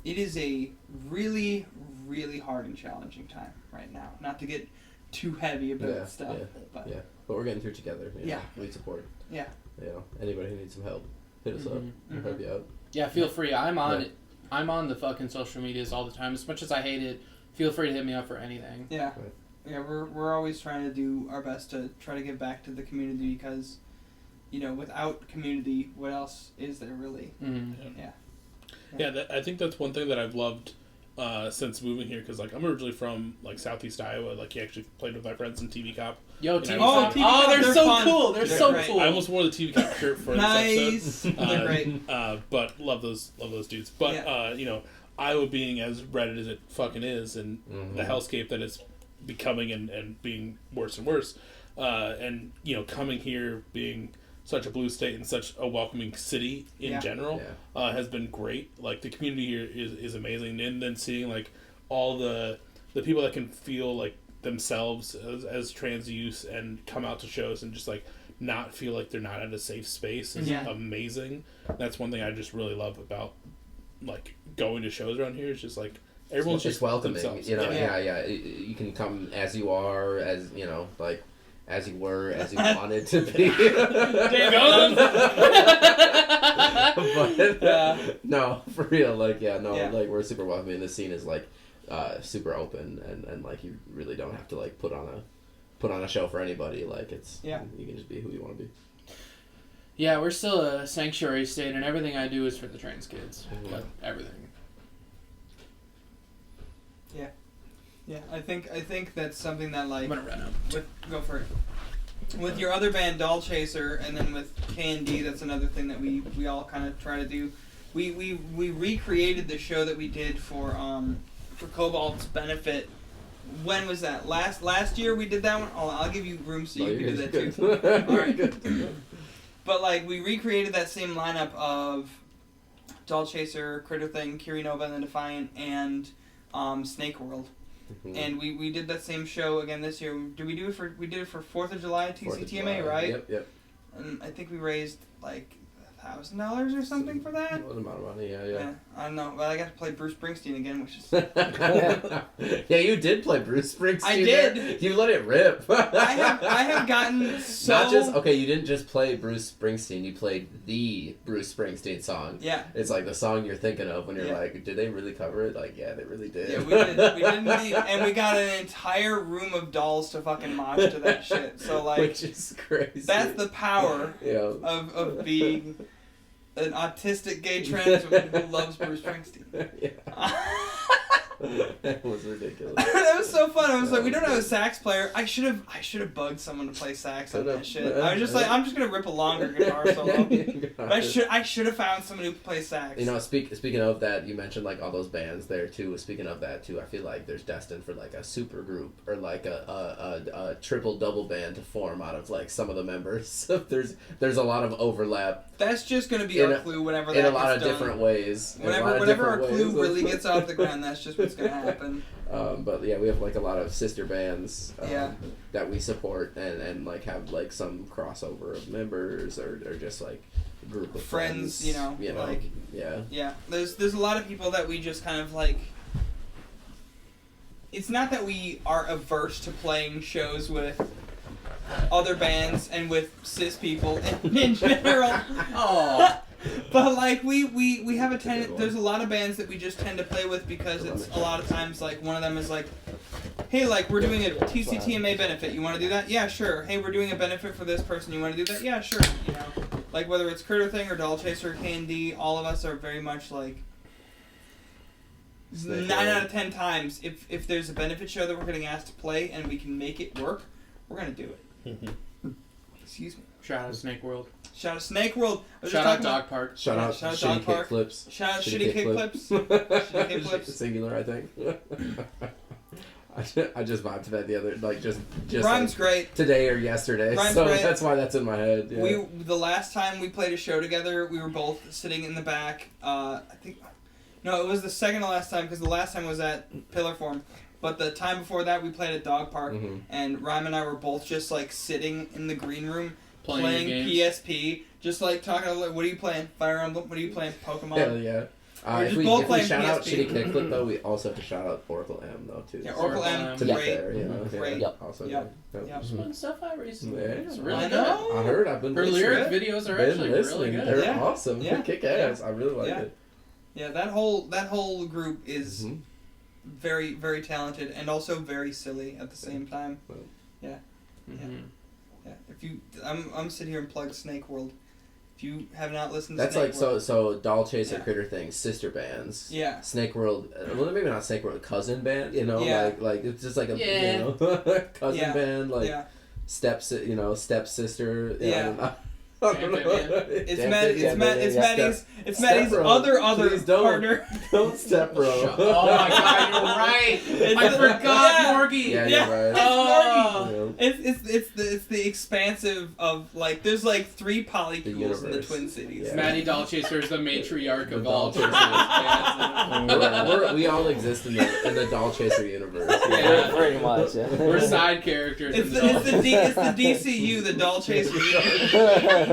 is a really, really hard and challenging time right now. Not to get too heavy about stuff. But
we're getting through together.
Yeah.
We support.
Yeah.
Anybody who needs some help, hit us up. We'll help you out.
Yeah, feel free. I'm on it. I'm on the fucking social medias all the time. As much as I hate it, feel free to hit me up for anything.
Yeah. Right. Yeah, we're always trying to do our best to try to give back to the community, because, without community, what else is there really?
Mm-hmm.
Yeah, I think that's one thing that I've loved since moving here, because, like, I'm originally from, like, Southeast Iowa. Like, you actually played with my friends in TV Cop.
Yo, TV
Cop.
Oh, they're so
fun.
cool. They're so
great.
cool.
I almost wore the TV Cop shirt for
nice.
this episode.
They're great.
But love those dudes. But, Iowa being as red as it fucking is, and the hellscape that it's becoming and being worse and worse, and, coming here, being such a blue state and such a welcoming city in general has been great. Like, the community here is amazing, and then seeing, like, all the people that can feel like themselves as trans youth and come out to shows and just, like, not feel like they're not in a safe space is amazing. That's one thing I just really love about, like, going to shows around here. It's just, like, everyone's just
welcoming.
themselves.
You can come as you are, as like, as you were, as you wanted to be. But, no, for real, like, like, we're super welcoming. The scene is, like, super open, and like, you really don't have to, like, put on a show for anybody. Like, it's you can just be who you want to be.
Yeah, we're still a sanctuary state, and everything I do is for the trans kids. Like, everything.
Yeah, I think that's something that, like,
I'm gonna run out.
Go for it. With your other band, Doll Chaser, and then with K&D, that's another thing that we all kind of try to do. We recreated the show that we did for Cobalt's benefit. When was that? Last year we did that one. I'll give you room so you can do that too. All right. Good. But, like, we recreated that same lineup of Doll Chaser, Critterthing, Kiri Nova, and the Defiant, and Snake World. And we did that same show again this year. We did it for 4th of July TCTMA, right?
Yep.
And I think we raised, like, $1,000 or something for that.
What amount of money? Yeah.
I don't know. Well, I got to play Bruce Springsteen again, which is.
Yeah, you did play Bruce Springsteen.
I did.
There. You let it rip.
I have gotten so.
Not just you didn't just play Bruce Springsteen. You played the Bruce Springsteen song.
Yeah.
It's like the song you're thinking of when you're like, did they really cover it? Like, yeah, they really did.
Yeah, we did. We did indeed, and we got an entire room of dolls to fucking mosh to that shit. So, like,
which is crazy.
That's the power of being an autistic gay trans woman who loves Bruce Springsteen.
That was ridiculous.
That was so fun. I was like, we don't have a sax player. I should have bugged someone to play sax on that shit. I was just like, I'm just gonna rip a longer guitar solo. But I should have found someone who could play sax.
Speaking of that, you mentioned, like, all those bands there too. Speaking of that too, I feel like there's destined for, like, a super group or, like, a triple double band to form out of, like, some of the members. There's a lot of overlap.
That's just gonna be our clue whenever that
in a lot of
done.
Different ways.
Whenever our clue really gets off the ground, that's just what's gonna happen.
But yeah, we have, like, a lot of sister bands that we support and like have, like, some crossover of members or just, like, a group of friends. Like,
yeah. There's a lot of people that we just kind of, like. It's not that we are averse to playing shows with other bands and with cis people in general. Oh. But, like, we have a there's a lot of bands that we just tend to play with because it's a lot of times, like, one of them is like, hey, like, we're doing a TCTMA benefit, you want to do that? Yeah, sure. Hey, we're doing a benefit for this person, you want to do that? Yeah, sure. Like, whether it's Critterthing or Doll Chaser or K&D, all of us are very much like, 9 out of 10 times, if there's a benefit show that we're getting asked to play and we can make it work, we're going to do it. Excuse me.
Shout out Snake World.
Shout out Snake World.
Shout out Dog Park.
Shout out
shout out
shitty
Dog Park.
kickflips.
Shout out Shitty Kickflips. Shitty Kickflips.
Singular, I think. I just vibed to that the other, like, just
Rhyme's
like,
great.
today or yesterday,
Rhyme's
so
great.
that's why that's in my head. Yeah.
The last time we played a show together, we were both sitting in the back. I think, no, it was the second to last time because the last time was at Pillar Form, but the time before that we played at Dog Park, and Rhyme and I were both just like sitting in the green room playing PSP, just like talking. Like, what are you playing? Fire Emblem. What are you playing? Pokemon.
Hell yeah. If we shout out Shitty Kickflip, though, we also have to shout out Oracle M, though, too.
Yeah, Oracle M,
to be
great.
fair, you know.
Great.
Yeah, also,
Yep.
She's putting stuff out recently.
Yeah.
It's really
I
good.
know.
I heard. I've been
Her
listening.
lyric videos are actually really good.
They're
Yeah.
awesome.
Yeah.
They kick ass. I really like it.
Yeah, that whole group is very, very talented and also very silly at the same time. Yeah. If you, I'm sitting here and plug Snake World. If you have not listened to
That's
Snake
like
World,
so Doll Chaser Critterthing, sister bands.
Yeah.
Snake World, well maybe not Snake World, cousin band, you know,
Yeah.
like it's just like a
Yeah.
you know cousin band, like stepsister, I don't know.
It's Maddie's other
Please don't.
partner.
Don't step bro.
Oh my god, you're right. I forgot Morgie.
Yeah,
Yeah.
you're right.
Oh.
It's the expansive of like there's like 3 polycules in the
universe.
Twin Cities.
Yeah.
Maddie Doll Chaser is the matriarch of all
Doll
chasers.
we all exist in the Doll Chaser universe.
Yeah.
Pretty much, yeah.
We're side characters.
It's
in
the DCU, the Doll Chaser universe.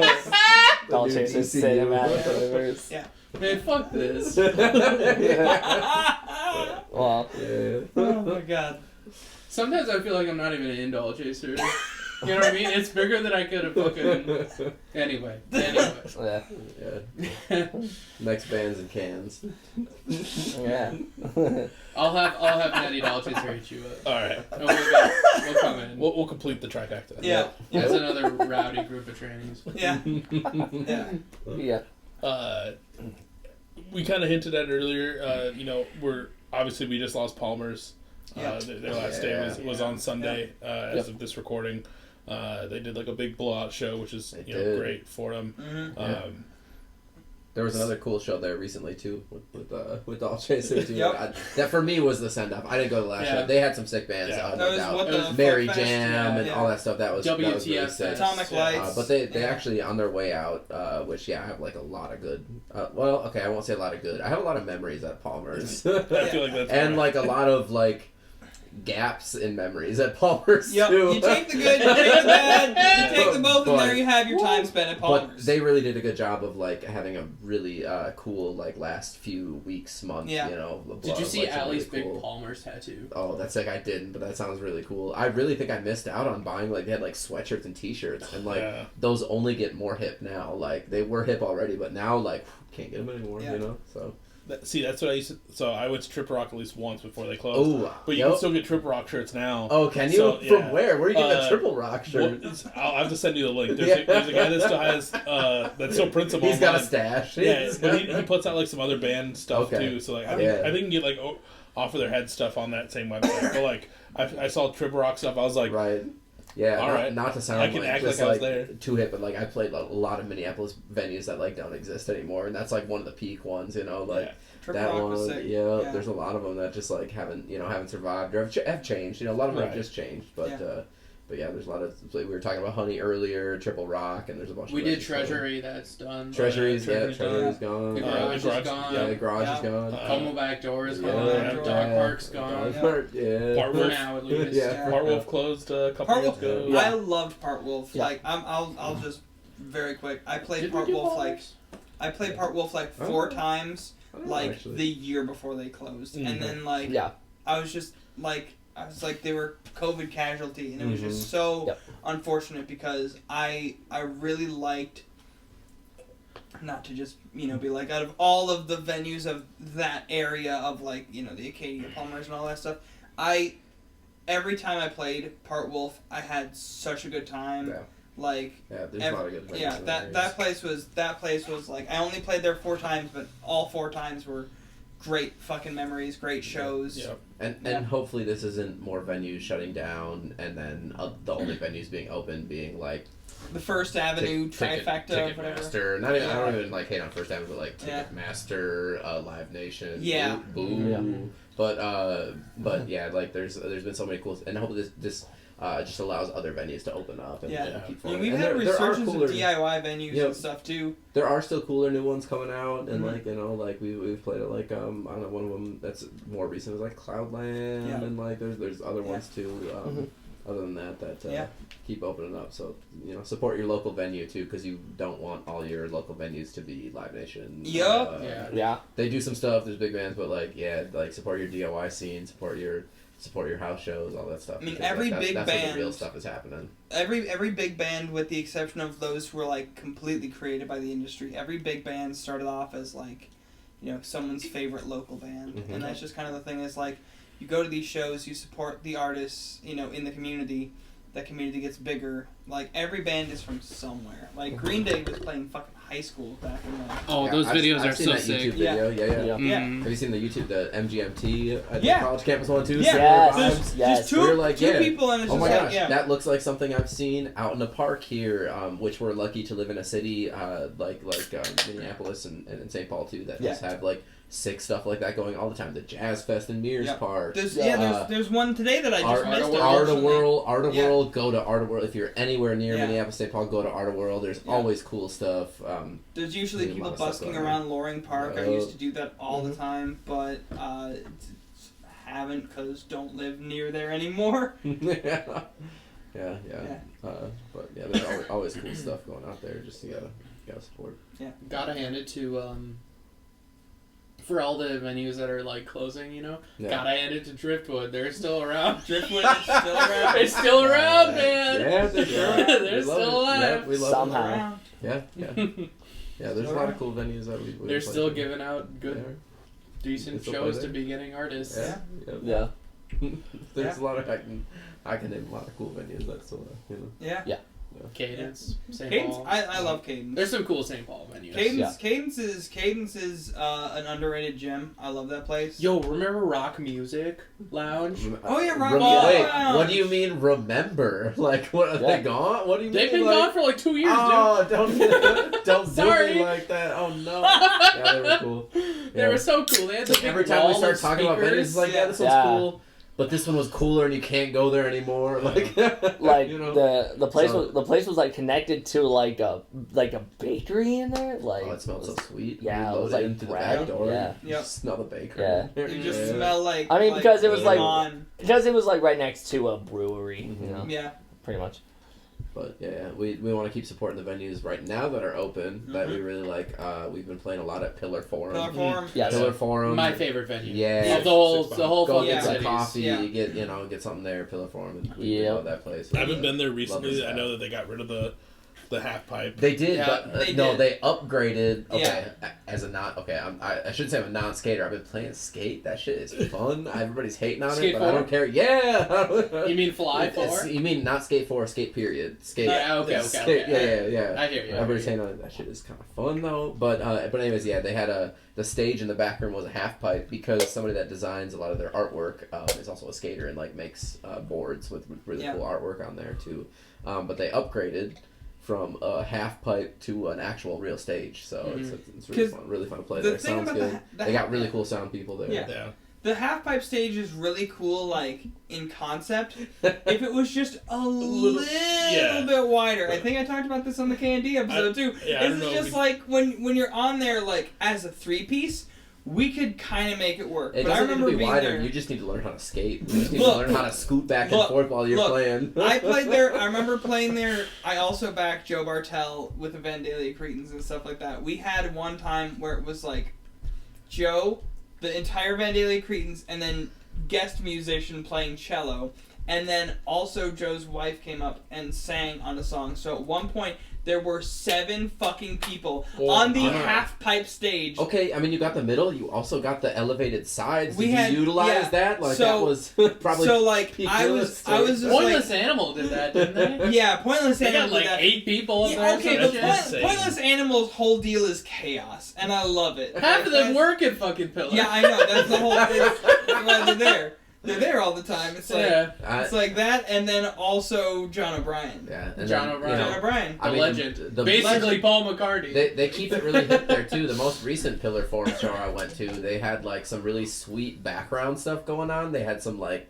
Doll Chasers cinematic universe.
Yeah.
Man, fuck this.
Well,
Oh my god.
Sometimes I feel like I'm not even in Doll Chaser. You know what I mean? It's bigger than I could have fucking... Anyway.
yeah.
Next bands and cans.
Yeah.
I'll have Natty Doll Chaser hit you up.
All right.
And we'll come in.
We'll complete the trifecta.
Yeah.
That's another rowdy group of trannies.
Yeah. Yeah.
Yeah.
We kind of hinted at it earlier. We just lost Palmer's. Their last day was on Sunday. As of this recording, they did like a big blowout show, which is great for them.
Mm-hmm.
There was another cool show there recently too with Doll Chaser too.
Yep.
That for me was the send off. I didn't go to the last show. They had some sick bands.
Yeah.
No
That
doubt.
was what the
Mary
Folk Fest,
Jam and all that stuff. That was really
WTF
sick.
Atomic Lights.
But they actually on their way out, which I have like a lot of good. I won't say a lot of good. I have a lot of memories at Palmer's.
I feel like that's
and like a lot of like gaps in memories at Palmer's
Yep.
too.
You take the good, you take the bad, you take the both, and there you have your time spent at Palmer's.
But they really did a good job of like having a really cool like last few weeks, month.
Yeah.
You know.
Did you see
some
Allie's
really
big
cool...
Palmer's tattoo?
Oh, that's like I didn't, but that sounds really cool. I really think I missed out on buying like they had like sweatshirts and T-shirts, and like those only get more hip now. Like they were hip already, but now like can't get them anymore. You know, so.
That's what I used to... So I went to Trip Rock at least once before they closed.
Oh,
but you can still get Trip Rock shirts now.
Oh, can you?
So,
From where? Where are you getting a Triple Rock shirt?
I'll have to send you the link. There's a guy that still has... that still prints them
He's
online.
got a stash.
Yeah, but he puts out like some other band stuff too. So like I think you can get like off of their head stuff on that same website. But like I saw Trip Rock stuff. I was like...
Right. Yeah,
all right.
Not to sound
I can act
just
like I was there.
Too hip, but like I played a lot of Minneapolis venues that like don't exist anymore, and that's like one of the peak ones, you know, like
Trip
that
Rock
one.
was sick.
Yeah, there's a lot of them that just like haven't survived or have changed. You know, a lot of them have just changed, but yeah, there's a lot of. We were talking about Honey earlier, Triple Rock, and there's a bunch.
We
of
did Treasury. That's done.
Treasury's
Treasury's
gone.
The Garage is gone.
Yeah, the Garage is gone.
Como Back Door is
Yeah,
gone. Dog
yeah.
Park's gone.
Dog Park, yeah.
Part
For
Wolf.
now, at least.
Yeah.
Part Wolf closed a couple years ago.
I loved Part Wolf.
Yeah.
Like I'll just very quick. I played
Did
Part
we do
Wolf
Palmer's?
I played Part Wolf like 4 times, like
actually.
the year before they closed, and then like I was just like they were COVID casualty, and it was just so unfortunate because I really liked. Not to just be like out of all of the venues of that area of like the Acadia Palmer's and all that stuff, every time I played Part Wolf I had such a good time.
Yeah.
Like
there's a lot of good venues.
Yeah, that place was like I only played there 4 times, but all 4 times were great fucking memories, great shows.
Yeah.
And hopefully this isn't more venues shutting down and then the only venues being open being like
The First Avenue, Trifecta, whatever.
Ticketmaster. Not even, I don't even like hate on First Avenue, but like Ticketmaster, Live Nation,
Yeah.
Boo.
Yeah.
But yeah, like there's been so many cool, and hopefully this just allows other venues to open up and,
Yeah.
and keep
I mean,
flowing.
we've
And
had a
there are
resurgence
cooler-
of DIY venues
Yep.
and stuff too.
There are still cooler new ones coming out, and
Mhm.
like like we've played it like I don't know, one of them that's more recent was like Cloudland,
Yeah.
and like there's other ones too.
Mhm.
Other than that
Yeah.
keep opening up. So support your local venue too, because you don't want all your local venues to be Live Nation.
Yup.
Yeah.
They do some stuff. There's big bands, but like support your DIY scene, support your house shows, all that stuff.
I mean,
because,
every big
that's where
band-
the real stuff is happening.
Every big band, with the exception of those who were like completely created by the industry, every big band started off as like, someone's favorite local band,
Mhm.
and that's just kind of the thing. Is like, you go to these shows, you support the artists, in the community. That community gets bigger. Like, every band is from somewhere. Like, Green Day was playing fucking high school back in like.
Oh,
Yeah,
those videos
I've
are
seen
so
that
sick.
YouTube video. Yeah.
Yeah.
Mhm.
Have you seen the YouTube, the MGMT at
Yeah.
the college campus one too?
Yeah.
Similar
Yes.
vibes?
Yes.
Just two,
We were like,
two
yeah.
people, and it's
Oh
just
my
like,
gosh,
yeah.
that looks like something I've seen out in a park here, which we're lucky to live in a city like Minneapolis and St. Paul too that just have like sick stuff like that going all the time. The Jazz Fest in Mears
Yep.
Park.
There's one today that I just
Art
missed.
Art of
unfortunately.
World, go to Art of World. If you're anywhere near
Yeah.
Minneapolis, St. Paul, go to Art of World. There's
Yeah.
always cool stuff.
There's usually
There's a
people
lot of stuff
busking
going
around Loring Park. I
Yep.
used to do that all the
Mhm.
time, but haven't because don't live near there anymore.
yeah.
Yeah.
But yeah, there's always cool stuff going out there. Just you gotta support.
Gotta hand it to for all the venues that are like closing,
Yeah.
gotta hand it to Driftwood. They're still around.
Driftwood is still around.
They're still around, man.
Yeah, they're
They're
We love
still
it.
alive.
Yeah, we love
Somehow.
Around.
it. Yeah. Yeah, there's a lot of cool venues that we've
They're
played
still
in.
giving out good, decent
It's still
shows
play
to
there.
beginning artists.
Yeah.
Yeah.
There's a lot of I can name a lot of cool venues that still
Yeah.
Cadence, St.
Cadence.
Paul.
I love Cadence.
There's some cool St. Paul venues.
Cadence is an underrated gym. I love that place.
Yo, remember Rock Music Lounge?
Oh, yeah, Rock
Wait,
Lounge.
what do you mean remember? Like, what are they gone? What do you mean?
They've been
like,
gone for like 2 years,
Oh, don't do
Sorry.
me like that. Oh no. Yeah, they were cool.
dude. They were so cool. They had the big
Every time we
wall
start
of
talking about venues,
speakers.
it's like, yeah, this one's
Yeah.
cool, but this one was cooler, and you can't go there anymore. Like,
Like
you know?
the place
So-
was like connected to like a bakery in there. Like
Oh, it smelled so sweet.
Yeah,
You
it was,
loaded
like,
into the
bread.
back door.
Yeah.
You
Yep.
just smell the bakery.
Yeah.
You just smell like.
I mean, because it was like-
lemon.
because it was like right next to a brewery.
Mhm.
You know,
Yeah.
pretty much.
But yeah, we want to keep supporting the venues right now that are open that we really like. We've been playing a lot at Pillar Forum.
Pillar Forum.
Yes.
Pillar Forum.
My favorite venue.
Yeah.
Of the whole
Six
Go
fucking
get some
cities.
coffee.
Yeah.
Get something there. Pillar Forum. And we
Yep.
love that place.
I haven't been there
Love
recently.
this
I know
guy.
that they got rid of the half pipe.
They did,
Yeah,
but
they
no,
did.
they upgraded. Okay,
Yeah.
as a non, okay, I shouldn't say I'm a non-skater. I've been playing skate. That shit is fun. Everybody's hating on
Skate
it, but I
4?
don't care. Yeah.
You mean Fly 4?
You mean not skate 4, skate period. Skate.
Yeah, okay.
Skate, yeah.
I hear you.
Everybody's hating on it. That shit is kind of fun though. But anyways, yeah, they had the stage in the back room was a half pipe because somebody that designs a lot of their artwork is also a skater and like makes boards with really cool artwork on there too. But they upgraded from a half pipe to an actual real stage, so it's really fun to play
The
there.
thing
Sounds
about
good.
the
They got really cool sound people there.
Yeah.
Yeah.
The half pipe stage is really cool, like in concept. If it was just a little bit wider, I think I talked about this on the K&D episode too.
I don't
It's
know,
just like when you're on there, like as a 3-piece, we could kind of make it work.
It
but I
doesn't need
remember
to be
being
wider.
there.
You just need to learn how to skate. You just need
Look,
to learn how to scoot back and
look,
forth while you're playing.
I played there. I remember playing there. I also backed Joe Bartel with the Vandalia Cretins and stuff like that. We had one time where it was like Joe, the entire Vandalia Cretins, and then guest musician playing cello. And then also Joe's wife came up and sang on a song. So at one point, there were 7 fucking people on the half pipe stage.
Okay, I mean, you got the middle. You also got the elevated sides.
We
Did
had-
you utilize
yeah.
that? Like
So-
that was probably.
So like
peak
I
real
was
estate.
just
Pointless
like,
Animal did that, didn't they?
yeah, Pointless
They
Animal
got like
did that.
8 people up
Yeah,
there.
okay,
or
but
some
That's
shit.
insane.
Pointless Animal's whole deal is chaos, and I love it.
Half of them
That's-
work at fucking Pillar.
Yeah, I know. That's the whole. That's why they're there. They're there all the time. It's like it's like that, and then also John O'Brien.
Yeah, and
John
then,
O'Brien.
you know,
John O'Brien.
The
I mean,
legend.
the-
Basically
legend.
Paul McCartney.
They keep it really hip there too. The most recent Pillar Forum show I went to, they had like some really sweet background stuff going on. They had some like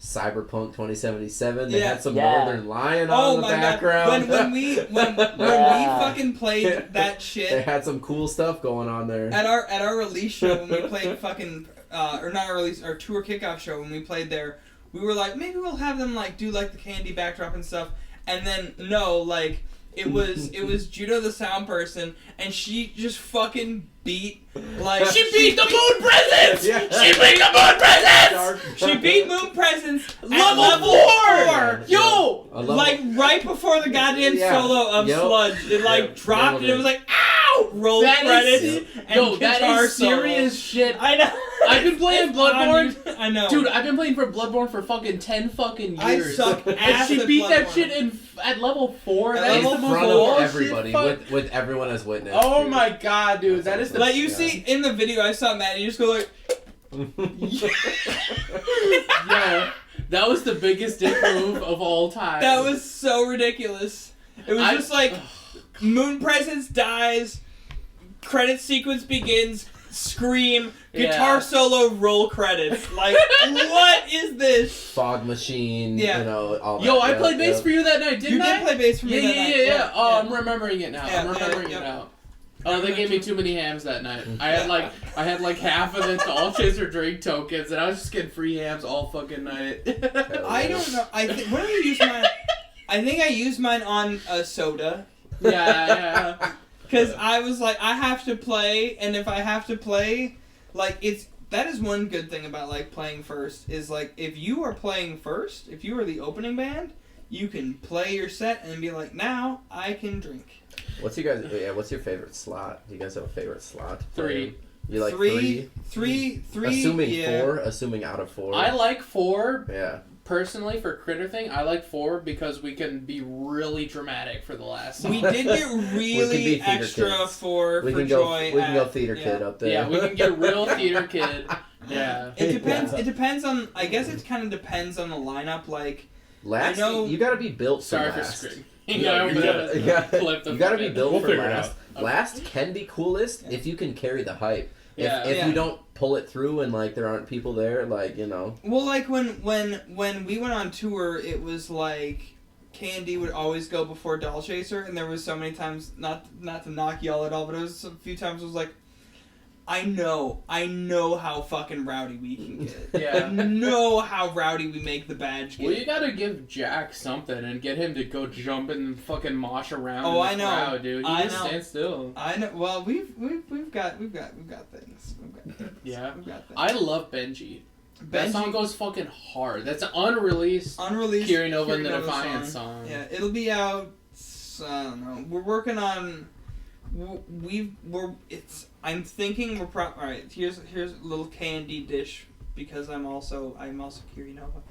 Cyberpunk 2077. They had some
Yeah.
Northern Lion
Oh
on the
my
background.
god! When we
Yeah.
fucking played that
They
shit
had some cool stuff going on there.
at our release show when we played fucking or not our release, our tour kickoff show when we played there, we were like, maybe we'll have them like do like the Candy backdrop and stuff, and then no, like it was Judo the sound person, and she just fucking beat like
She beat the Moon Presence!
Yeah.
She beat the Moon Presence!
she beat Moon Presence at
Level 4! Yo!
A level-
like right before the goddamn
Yeah.
solo of
Yep.
Sludge, it like
Yep.
dropped and it was like ow! Roll
That
credits
is-
and
Yo,
guitar
that is
solo.
serious shit.
I know.
I've been playing
It's on
Bloodborne.
YouTube. I know.
Dude, I've been playing for Bloodborne for fucking 10 fucking
I
years.
suck
And
ass
she
at
beat that
Bloodborne.
shit at level 4.
At
That is
level
the
in
most
front
bullshit
of everybody,
fuck-
with everyone as witness.
Oh
too.
my god, dude. That is the...
Like you see in the video, I saw Matt. You just go like,
Yo, that was the biggest dick move of all time.
that was so ridiculous. It was
I-
just like Moon Presence dies, credit sequence begins, scream, guitar
Yeah.
solo, roll credits. Like what is this?
Fog machine.
Yeah.
You know all that.
Yo, I
yeah,
played bass
yeah.
for you that night, didn't
You
I?
did play bass for me that night.
Yeah. Oh, I'm remembering it now.
Yeah,
I'm remembering
yeah,
it
yeah.
now. Oh, they gave me too many hams that night. I had like half of the Doll Chaser drink tokens, and I was just getting free hams all fucking night.
I don't know. I think when did I use mine? I think I used mine on a soda.
Yeah.
Because I was like, I have to play, and if I have to play, like, that is one good thing about, like, playing first, is, like, if you are playing first, if you are the opening band, you can play your set and be like, now I can drink.
What's your guys? Yeah, what's your favorite slot? Do you guys have a favorite slot? to play?
3.
You like
three.
Assuming
yeah.
4. Assuming out of 4.
I like 4
Yeah.
personally for Critterthing. I like 4 because we can be really dramatic for the last song.
We did get
We can
really
be theater
extra
kids.
for
We can
Joy.
go. We can go
at-
theater
yeah.
kid up there.
Yeah, we can get real theater kid. Yeah.
It depends.
Yeah.
It depends on. I guess it kind of depends on the lineup. Like,
Last,
I know-
you gotta be built for
Sorry for
last.
screaming.
Yeah, you gotta-
You gotta be built
We'll
for
figure it
last.
out.
Last can be coolest if you can carry the hype.
Yeah.
If
Yeah.
you don't pull it through and like there aren't people there, like you know.
well, like when we went on tour, it was like Candy would always go before Doll Chaser, and there was so many times not to knock y'all at all, but it was a few times it was like, I know how fucking rowdy we can get.
Yeah.
I know how rowdy we make the badge get.
Well, you gotta give Jack something and get him to go jump and fucking mosh around.
Oh,
in the
I know.
crowd, dude. He
I
just
know.
stand still.
I know. Well, we've got things. We've got things.
Yeah.
We've got things.
I love Benji. That
Benji-
song goes fucking hard. That's an unreleased
unreleased
Kirinova and the
Kirinova
Defiant song.
Yeah, it'll be out. I don't know. We're working on. I'm thinking we're all right. Here's a little candy dish because I'm also Kirinova.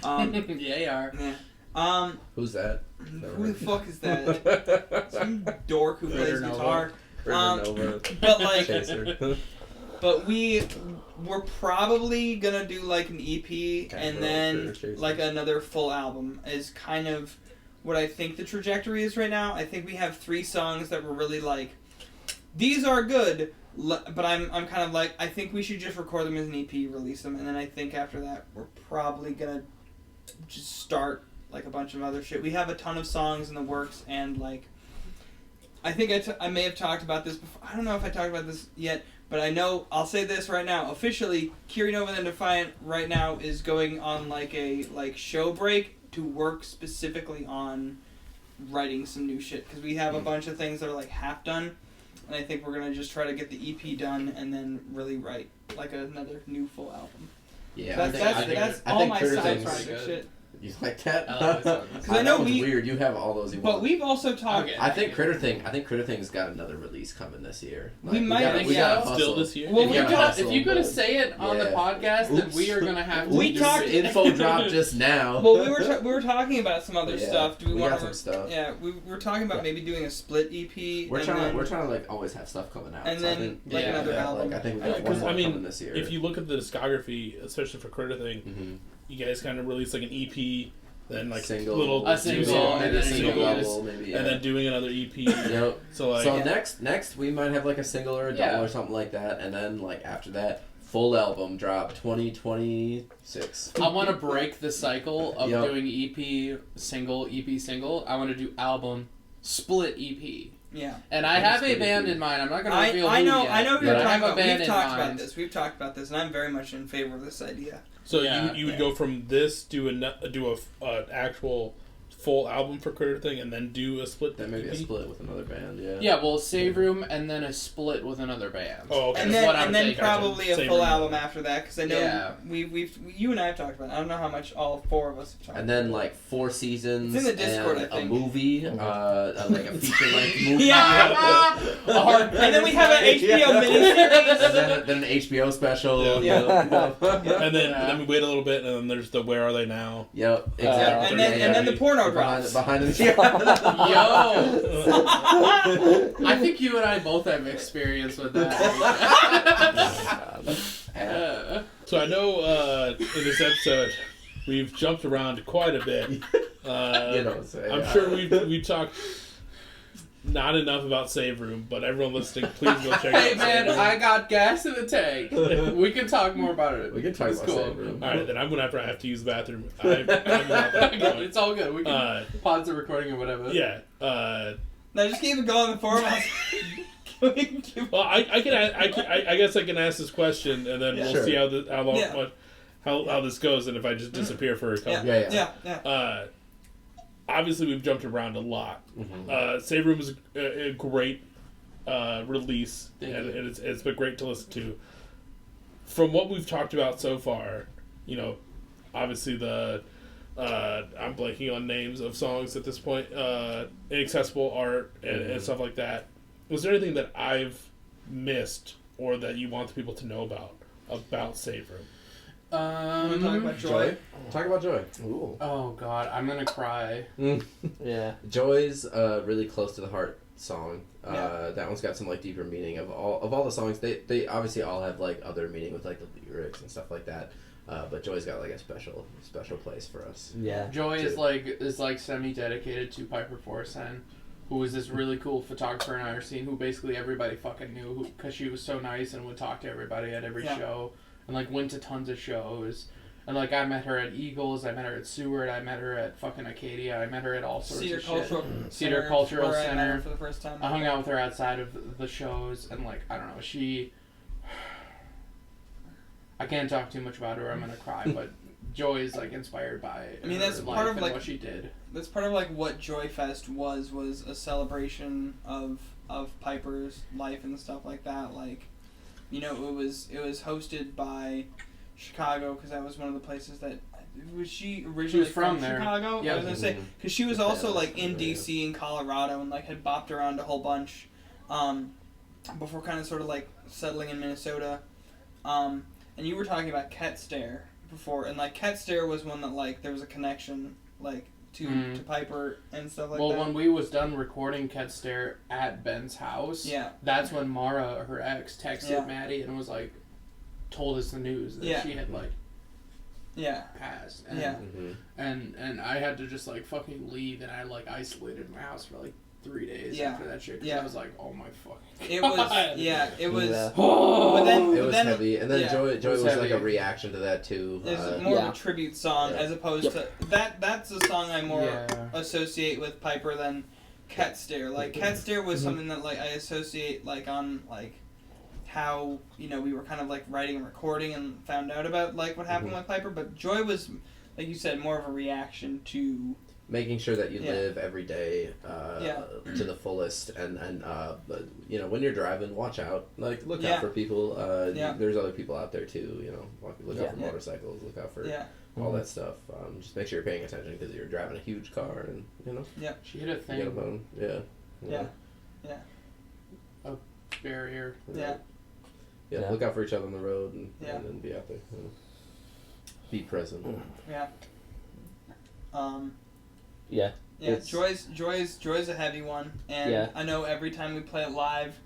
Yeah, you are.
Yeah.
Who's that?
Who the fuck is that? Some dork who plays
Critternova.
guitar.
Nova.
But like,
Chaser.
but we're probably gonna do like an EP and then
Chaser.
like another full album is kind of what I think the trajectory is right now. I think we have 3 songs that we're really like, these are good, but I'm kind of like, I think we should just record them as an EP, release them, and then I think after that we're probably gonna just start like a bunch of other shit. We have a ton of songs in the works, and like, I think I may have talked about this before. I don't know if I talked about this yet, but I know I'll say this right now. Officially, Kirinova and Defiant right now is going on like a show break to work specifically on writing some new shit because we have a bunch of things that are like half done, and I think we're gonna just try to get the EP done and then really write like another new full album.
Yeah,
That's
I think
all my
Critterthing's
side
pretty
project
good.
shit.
You like that?
I like those songs.
Because I know
that was
we-
weird. You have all those. You
But
want.
we've also talked.
Okay.
I think Critterthing's got another release coming this year.
We might-
gotta
yeah.
hustle.
Still this year?
Well,
If
we
you're,
got-
if you're gonna say it on the
Yeah.
podcast, then
Oops.
we are gonna have to.
We
do
talked-
it.
Info drop just now.
Well, we were talking about some other
Yeah,
stuff. Do we,
we
want
got
to?
some stuff.
Yeah, we were talking about maybe doing a split EP.
We're
and
trying
then,
to like always have stuff coming out.
and
so I
then
think,
like
yeah,
another album.
Like, I think we got one
Because
more
I mean,
coming this year.
if you look at the discography, especially for Critterthing,
Mhm.
you guys kind of release like an EP, then like
single,
little
A single,
two-song,
and
maybe a
then
single
singles,
double, maybe, yeah.
and then doing another EP.
Yep.
So like,
So
Yeah.
next we might have like a single or a double
Yeah.
or something like that, and then like after that, full album drop 2026.
I want to break the cycle of
Yep.
doing EP single. I want to do album split EP.
Yeah.
And I
That's
have a
pretty
band
cool.
in mind. I'm not gonna
I
reveal
I
who
know
yet,
I know who
but
you're
I
talking
have a
about.
band
We've
in
talked
mind.
about this. We've talked about this, and I'm very much in favor of this idea.
so
Yeah.
you would go from this do a actual full album for Critterthing, and then do a split.
Then maybe a
EP?
split with another band. Yeah.
Yeah, well, Save Room and then a split with another band.
Oh, okay.
And
That's what I'm
then
thinking.
probably a
Same
full
room.
album after that, because I know
Yeah.
you and I have talked about it. I don't know how much all four of us have talked
And then like 4 seasons.
It's in the Discord,
and
I think.
a movie, like a feature length movie.
Yeah. And then we have an HBO miniseries.
and then an HBO special.
Yeah.
Yep.
And then we wait a little bit, and then there's the Where Are They Now?
Yep. Exactly.
and then the porno drops.
Behind the
Yo! I think you and I both have experience with that.
So I know in this episode we've jumped around quite a bit. I'm sure we talked not enough about Save Room, but everyone listening, please go check
Hey
out
man,
Save Room.
I got gas in the tank. We can talk more about it.
We can talk
It's
about
cool.
Save Room.
All right, then I'm gonna have to use the bathroom. I'm not that point.
It's all good. We can pause the recording or whatever.
Yeah.
No, just keep it going. The four of us.
Well, I guess I can ask this question, and then
Yeah.
we'll
Sure.
see how long
Yeah.
how this goes, and if I just disappear for a couple.
Yeah.
Obviously, we've jumped around a lot.
Mhm.
Save Room is a great release,
Thank
and
you.
it's been great to listen to. From what we've talked about so far, obviously I'm blanking on names of songs at this point. Inaccessible Art and stuff like that. Was there anything that I've missed or that you want the people to know about Save Room?
Wanna talk about Joy?
Talk about Joy. Ooh.
Oh god, I'm gonna cry.
Yeah.
Joy's really close to the heart song.
Yeah.
That one's got some like deeper meaning of all the songs. They obviously all have like other meaning with like the lyrics and stuff like that. But Joy's got like a special place for us.
Yeah.
Joy is like semi-dedicated to Piper Forsen, who was this really cool photographer in our scene who basically everybody fucking knew because she was so nice and would talk to everybody at every show and like went to tons of shows. And like I met her at Eagles, I met her at Seward, I met her at fucking Acadia, I met her at all sorts
Cedar
of
Cultural
shit. Cedar Cultural
where I met her
Center.
for the first time.
I hung out with her outside of the shows and like I don't know, I can't talk too much about her, I'm gonna cry, but Joy is like inspired by
I mean, that's
her
part
life
of,
and
like-
what she did.
That's part of like what Joy Fest was a celebration of Piper's life and stuff like that. Like, it was hosted by Chicago because that was one of the places that was she originally
from there.
Chicago.
Yeah.
I was gonna say because she was
Yeah,
also
that's
like in
from there.
DC and Colorado and like had bopped around a whole bunch before kind of sort of like settling in Minnesota. And you were talking about Ket Stare before, and like Ket Stare was one that like there was a connection like to Piper and stuff like that.
Well, when we was done recording Ket Stare at Ben's house, that's when Mara, her ex, texted Maddie and was like, told us the news that she had like passed. And, and I had to just like fucking leave, and I like isolated my house for like 3 days after that shit. 'Cause I was like, oh my fucking
It
God.
was it was.
Yeah.
But then
It was heavy, and then Joy was
heavy.
like a reaction to that too.
It's more of a tribute song as opposed to that's a song I more associate with Piper than Ket Stare. Like Ket Stare was something that like I associate like on like how we were kind of like writing and recording and found out about like what happened with Piper, but Joy was like you said more of a reaction to
making sure that you live every day to the fullest, and when you're driving, watch out, like look out for people. There's other people out there too. Look out for motorcycles, look out for all that stuff. Just make sure you're paying attention because you're driving a huge car and
She hit a
you
thing.
get a bone. Yeah.
Barrier.
Yeah.
Yeah. Look out for each other on the road and then be out there. Be present.
Yeah.
Yeah.
Yeah, Joy's a heavy one, and I know every time we play it live,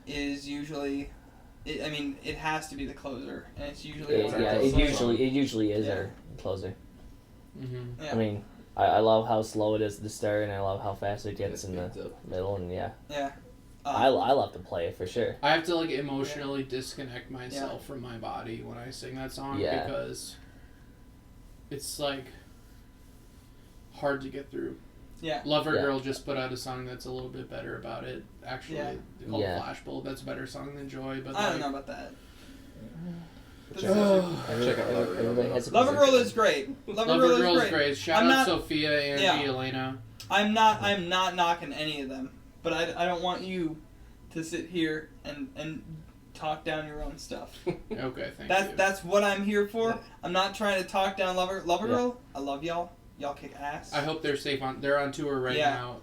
is usually, it has to be the closer, and it's usually
it usually is our closer.
Mm-hmm.
Yeah.
I mean, I love how slow it is at the start, and I love how fast it gets in the middle, and
Yeah.
I love to play it for sure.
I have to like emotionally disconnect myself from my body when I sing that song because it's like hard to get through.
Yeah.
Lover Girl just put out a song that's a little bit better about it. Actually, called Flashbulb. That's a better song than Joy. But
I don't know about that.
Check out
Lover Girl is great. Lover Girl is great.
Shout out Sophia, Angie, Elena.
I'm not knocking any of them, but I don't want you to sit here and talk down your own stuff.
Okay, thank you.
That's what I'm here for. I'm not trying to talk down Lover Girl. I love y'all. Y'all kick ass.
I hope they're safe they're on tour right now.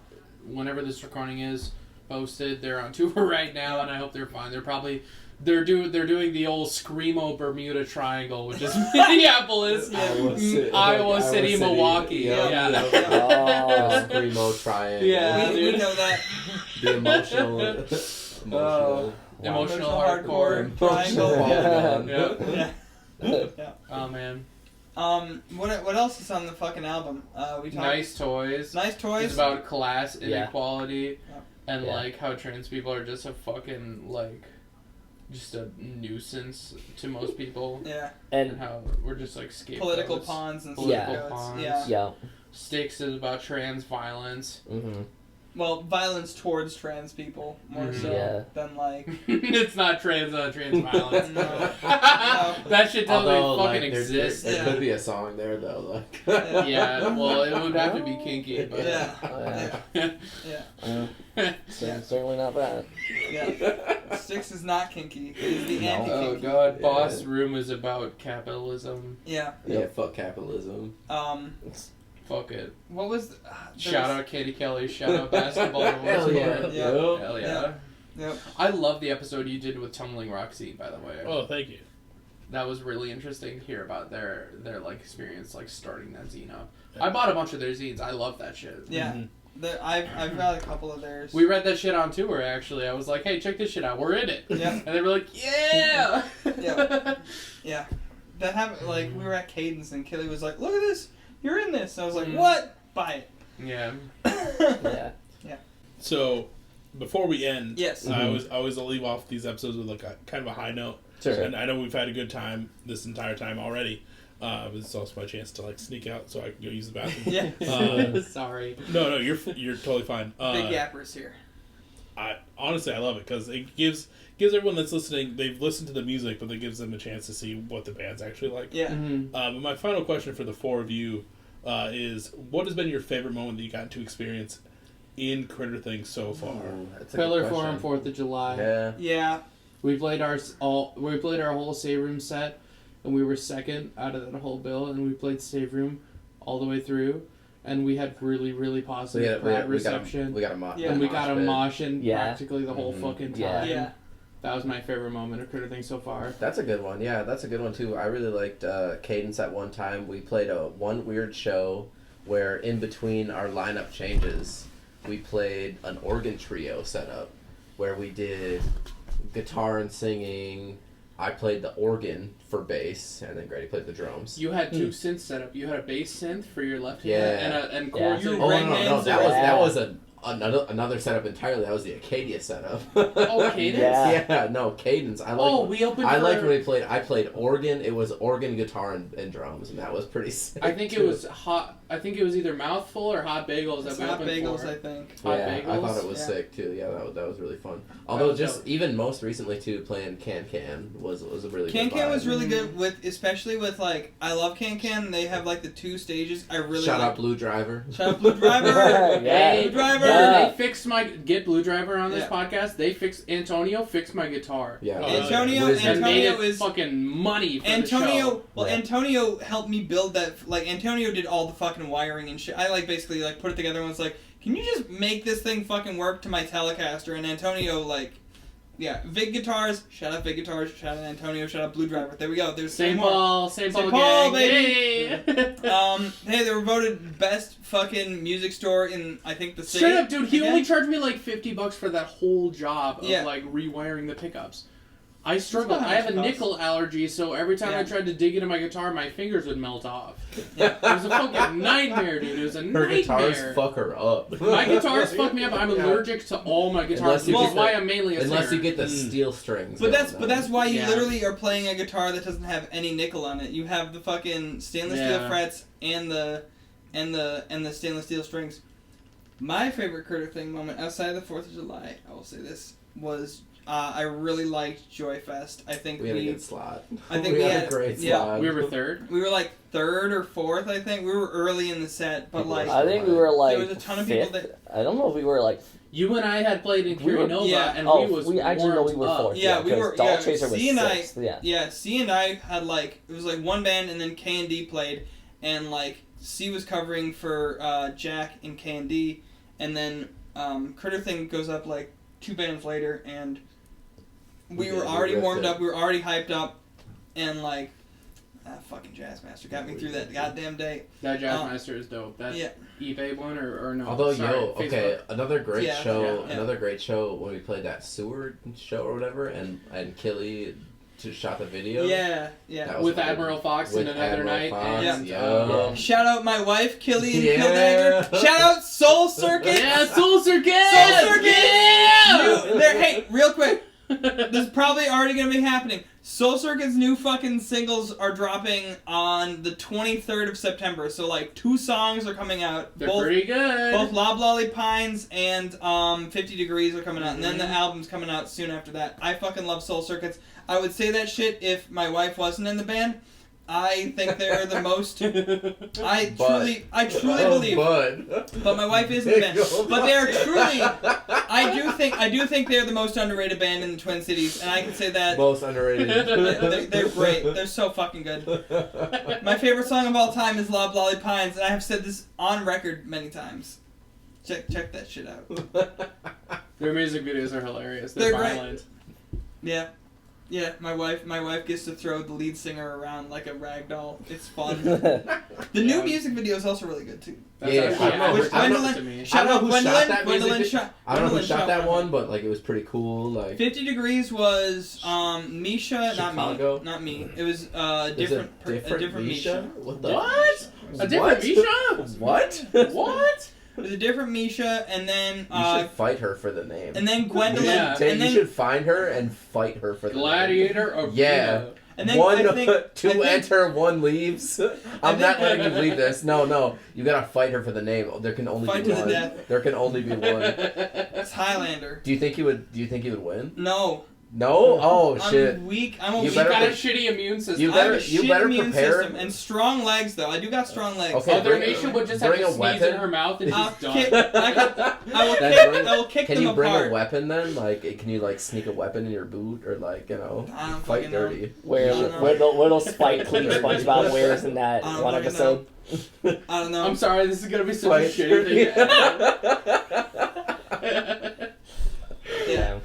Whenever this recording is posted, they're on tour right now, and I hope they're fine. They're doing the old Screamo Bermuda Triangle, which is Minneapolis, Iowa City, Milwaukee.
Screamo Triangle.
Yeah, we know that.
The emotional
hardcore triangle. Yeah.
Oh man.
What else is on the fucking album?
Nice Toys.
Nice Toys.
It's about class inequality and like how trans people are just a fucking like just a nuisance to most people.
Yeah.
And how we're just like scapegoats.
Political pawns and
pawns.
Yeah.
Sticks is about trans violence.
Mm-hmm.
Well, violence towards trans people more so than like.
It's not trans violence.
No.
That shit doesn't fucking exist.
There could be a song there though, like.
Well, it would have to be kinky, but.
Certainly not bad.
Yeah. Sticks is not kinky. It's the anti-kinky.
Oh god, Boss Room is about capitalism.
Yeah.
Yeah. Fuck capitalism.
Fuck it.
What was...
shout out Katie Kelly. Shout out Basketball.
Hell yeah.
Hell yeah.
Yep.
I love the episode you did with Tumbling Roxy, by the way.
Oh, thank you.
That was really interesting to hear about their like experience like starting that zine up. I bought a bunch of their zines. I love that shit.
Yeah. Mm-hmm. I've got a couple of theirs.
We read that shit on tour, actually. I was like, hey, check this shit out. We're in it.
Yeah.
And they were like, yeah!
Yeah. That happened, like, we were at Cadence and Kelly was like, look at this. You're in this. I was like, what? Buy it.
Yeah.
Yeah.
So, before we end,
yes,
I always leave off these episodes with like a kind of a high note.
Sure.
And I know we've had a good time this entire time already. But it's also my chance to like sneak out so I can go use the bathroom.
Yeah.
Sorry.
No, you're totally fine.
Big Yapper's here.
Honestly, I love it because it gives everyone that's listening, they've listened to the music, but it gives them a chance to see what the band's actually like.
Yeah.
Mm-hmm.
But my final question for the four of you is, what has been your favorite moment that you got to experience in Critterthing so far?
Pillar Forum 4th of July.
Yeah.
Yeah.
We played our whole save room set, and we were second out of that whole bill, and we played save room all the way through, and we had really, really positive reception.
We got a mosh.
Yeah.
And we got a mosh in
Yeah.
practically the whole fucking time.
Yeah.
That was my favorite moment of Critterthing so far.
That's a good one. Yeah, that's a good one too. I really liked Cadence at one time. We played one weird show where in between our lineup changes, we played an organ trio setup where we did guitar and singing. I played the organ for bass, and then Grady played the drums.
You had two synths set up. You had a bass synth for your left hand and chords.
Yeah.
and-
No, that was another setup entirely. That was the Acadia setup.
Oh, Cadence?
Yeah.
Cadence.
We opened
I
for...
liked when I played organ. It was organ, guitar, and drums, and that was pretty sick.
I think it was either Mouthful or Hot Bagels that
It's
we
Hot
opened
Bagels,
for.
I think.
Hot
I
Bagels.
thought it was sick too. Yeah, that was really fun. Although even most recently too, playing Can was a really good
Can
vibe.
was really good especially with like I love Can. They have like the two stages. I really
Shout
like.
out Blue Driver.
Shout out Blue Driver.
Yeah.
Blue Driver.
They fixed my Blue Driver on this podcast. Antonio fixed my guitar.
Yeah.
Antonio
is fucking money for the show.
Well, Antonio helped me build that. Like, Antonio did all the fucking wiring and shit. I like basically like put it together and was like, can you just make this thing fucking work to my Telecaster? And Antonio like, yeah, Vig Guitars. Shout out Vig Guitars. Shout out Antonio. Shout out Blue Driver. There we go. There's
St. Paul
gang,
baby.
Hey, they were voted best fucking music store in I think the state.
Straight up, dude. He only charged me like $50 for that whole job of
Yeah.
like rewiring the pickups. I struggled. I have a nickel allergy, so every time I tried to dig into my guitar, my fingers would melt off.
Yeah.
It was a fucking nightmare, dude. It was a
Her
nightmare.
guitars fuck her up.
My guitars fuck me up. I'm allergic to all my guitars, which is why I'm mainly a
Unless
singer.
you get the steel strings.
But that's why you
Yeah.
literally are playing a guitar that doesn't have any nickel on it. You have the fucking stainless steel frets and the stainless steel strings. My favorite Critterthing moment outside of the 4th of July, I will say this, was I really liked Joyfest. I think
we had a good slot.
I think
we had a great slot.
We were third.
We were like 3rd or 4th, I think. We were early in the set, but like
I think we were like
there was a ton of
5th.
people that
I don't know if we were like.
You and I had played in Curinova, and
we actually know we were 4th.
Yeah, we were.
Doll Chaser was
C and
6th.
C and I had like it was like one band, and then K and D played, and like C was covering for Jack and K and D, and then Critterthing goes up like 2 bands later, and we were already warmed up, we were already hyped up, and like fucking Jazzmaster got me through that goddamn day.
That Jazzmaster is dope. That eBay one or no?
Although
Facebook.
another great show.
Yeah.
Another great show when we played that Seward show or whatever, and Killy shot the video.
Yeah.
With Admiral Fox and Another Night.
Fox,
Shout out my wife, Killy and Kildagger. Shout out Soul Circuit.
Yeah, Soul Circuit.
Soul Circuit.
Yeah.
Hey, real quick. This is probably already going to be happening. Soul Circuit's new fucking singles are dropping on the 23rd of September. So, like, 2 songs are coming out.
They're pretty good.
Both Loblolly Pines and 50 Degrees are coming out. And then the album's coming out soon after that. I fucking love Soul Circuits. I would say that shit if my wife wasn't in the band. I think they're the most. I truly believe. But my wife is in the band. But they are truly. I do think they're the most underrated band in the Twin Cities, and I can say that.
Most underrated.
They're great. They're so fucking good. My favorite song of all time is Loblolly Pines, and I have said this on record many times. Check that shit out.
Their music videos are hilarious.
They're
violent.
Yeah. Yeah, my wife gets to throw the lead singer around like a rag doll. It's fun. The new music video is also really good too.
I don't know who shot that one, but like it was pretty cool. Like
50 Degrees was Misha,
Chicago?
not me. It was a different Misha.
What the?
What? A different Misha?
What?
What?
It was a different Misha, and then
you should fight her for the name.
And then Gwendolyn.
You should find her and fight her for the
Gladiator
name.
Or
yeah.
And then
two enter, one leaves. I'm not letting you believe this. No. You gotta fight her for the name. There can only be one.
To the death.
There can only be one.
It's Highlander.
Do you think he would win?
No.
No? Oh shit.
I'm weak.
You got a shitty immune system.
You better prepare.
And strong legs though. I do got strong legs.
Okay,
Other Nation would just have to sneeze in her mouth and she's done.
I will kick them apart.
Can you bring a weapon then? Like, can you like sneak a weapon in your boot or like fight dirty?
Where little Spike Lee SpongeBob wears in that one episode.
I don't know.
I'm sorry, this is gonna be such a shitty thing.
Yeah.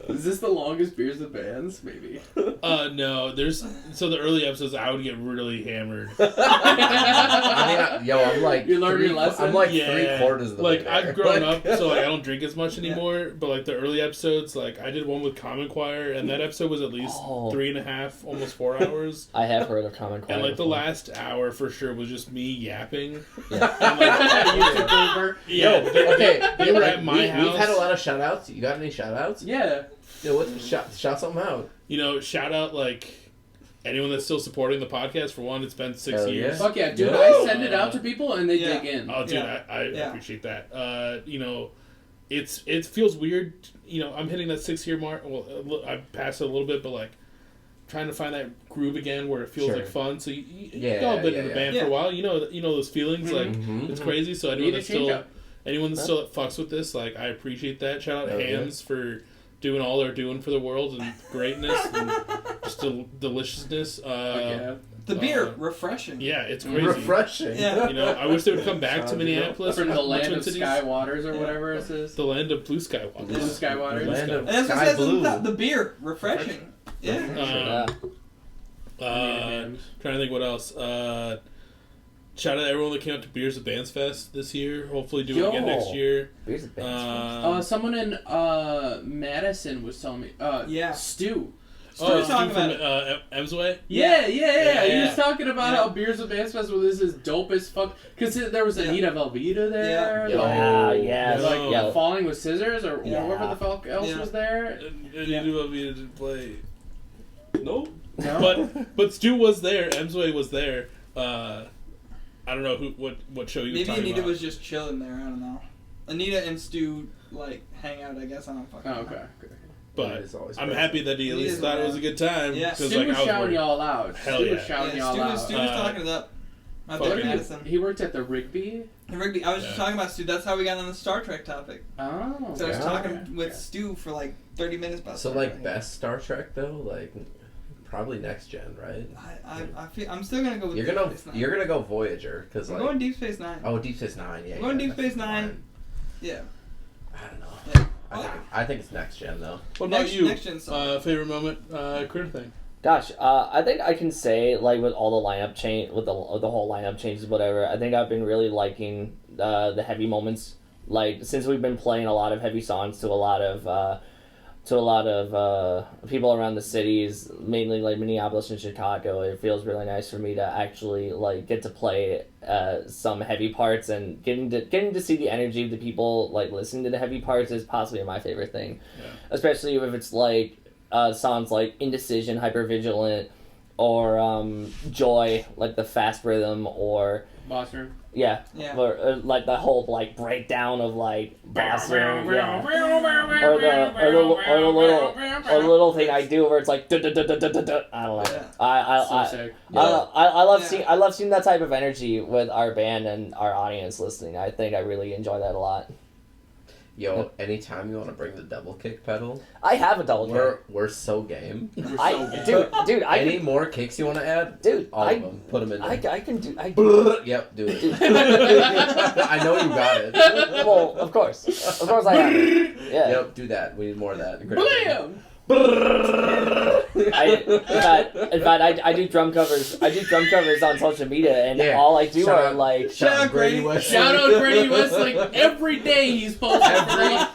Is this the longest Beers with Bands? Maybe.
No. The early episodes I would get really hammered.
I'm like
you learned your lesson.
I'm like 3/4 of the way there.
I've grown up, so I don't drink as much anymore. But like the early episodes, like I did one with Common Choir, and that episode was at least 3.5, almost 4 hours.
I have heard of Common Choir.
And like the last hour for sure was just me yapping.
Yeah.
They were at my house.
We've had a lot of shout outs. You got any shout outs?
Yeah.
Shout something out.
Shout out like anyone that's still supporting the podcast. For one, it's been 6 years.
Fuck yeah, dude! I send it out to people and they dig in.
Oh, dude, I appreciate that. It feels weird. I'm hitting that 6-year mark. Well, I passed it a little bit, but like trying to find that groove again where it feels like fun. So you've all been in the band for a while. You know those feelings. Like it's crazy. So anyone that's still anyone that still fucks with this, like, I appreciate that. Shout out Hams for doing all they're doing for the world and greatness and just deliciousness.
The beer, refreshing.
Yeah, it's crazy.
Refreshing.
Yeah.
You know, I wish they would come back to Minneapolis.
From the land
Twin
of
Cities.
Sky Waters or whatever it says.
The land of blue sky waters.
Blue Sky Waters.
Land of
And that's what
sky
it says
blue.
in the beer, refreshing. Yeah.
Trying to think what else. Shout out everyone that came out to Beers of Bands Fest this year. Hopefully do it again next year.
Beers of Bands
Someone in Madison was telling me.
Yeah.
Stu.
Stu's talking
from
about
Emsway?
Yeah. He
Yeah.
was talking about how Beers of Bands Fest was is dope as fuck. Because there was Anita Velveeta there.
Yeah.
Falling with Scissors or whoever the fuck else was there.
Anita Velveeta didn't play. Nope.
No.
But Stu was there. Emsway was there. I don't know what show you was
maybe
talking
Anita
about.
was just chilling there. I don't know. Anita and Stu like hang out. I guess I don't fucking know.
Okay.
But
It's always
I'm
present.
happy that he at least thought it was a good time.
Yeah.
'cause,
Stu
like,
was
I was
shouting
worried.
y'all out.
Hell
Stu
yeah.
was shouting
Yeah,
y'all out.
Stu was talking it up. Out there in
fucking-
Madison.
He worked at the Rigby.
And Rigby, I was just
Yeah.
talking about Stu. That's how we got on the Star Trek topic.
Oh.
So I was
Yeah.
talking with Stu for like 30 minutes about
So
Star
like
Trek.
best Star Trek though, like probably next gen, right?
I feel I'm still gonna go with Deep Space Nine.
You're gonna go Voyager because
I'm
like
going Deep Space Nine.
oh Deep Space Nine, yeah.
I'm going
yeah,
Deep
that's
Space Nine.
fine.
Yeah.
I don't know.
Yeah.
I think it's next gen though.
What about
Next-
you?
next gen song.
Favorite moment? Critterthing.
Gosh, I think I can say, like, with all the lineup change, with the whole lineup changes, whatever, I think I've been really liking the heavy moments. Like, since we've been playing a lot of heavy songs to a lot of people around the cities, mainly like Minneapolis and Chicago, it feels really nice for me to actually like get to play some heavy parts, and getting to see the energy of the people like listening to the heavy parts is possibly my favorite thing.
Yeah.
Especially if it's like songs like Indecision, Hypervigilant, or Joy, like the fast rhythm, or
Boss Room.
Yeah.
or like the whole like breakdown of like boss room, or the little thing I do where it's like I don't know.
Yeah.
I
sick.
I love
Yeah.
seeing that type of energy with our band and our audience listening. I think I really enjoy that a lot.
Yo, anytime you want to bring the double kick pedal,
I have a double kick.
we're so game.
Dude, I
Any
can,
more kicks you want to add?
dude,
All of them. Put them in there.
I can do.
Yep, do it. I know you got it.
Well, of course I have it. Yeah.
Yep, do that. We need more of that.
Blam!
In fact, I do drum covers. I do drum covers on social media, and
Yeah.
all I do
Shout
are
out-
like.
Shout out Grady.
Wesley.
Shout out Brady Wesley. Every day he's posting.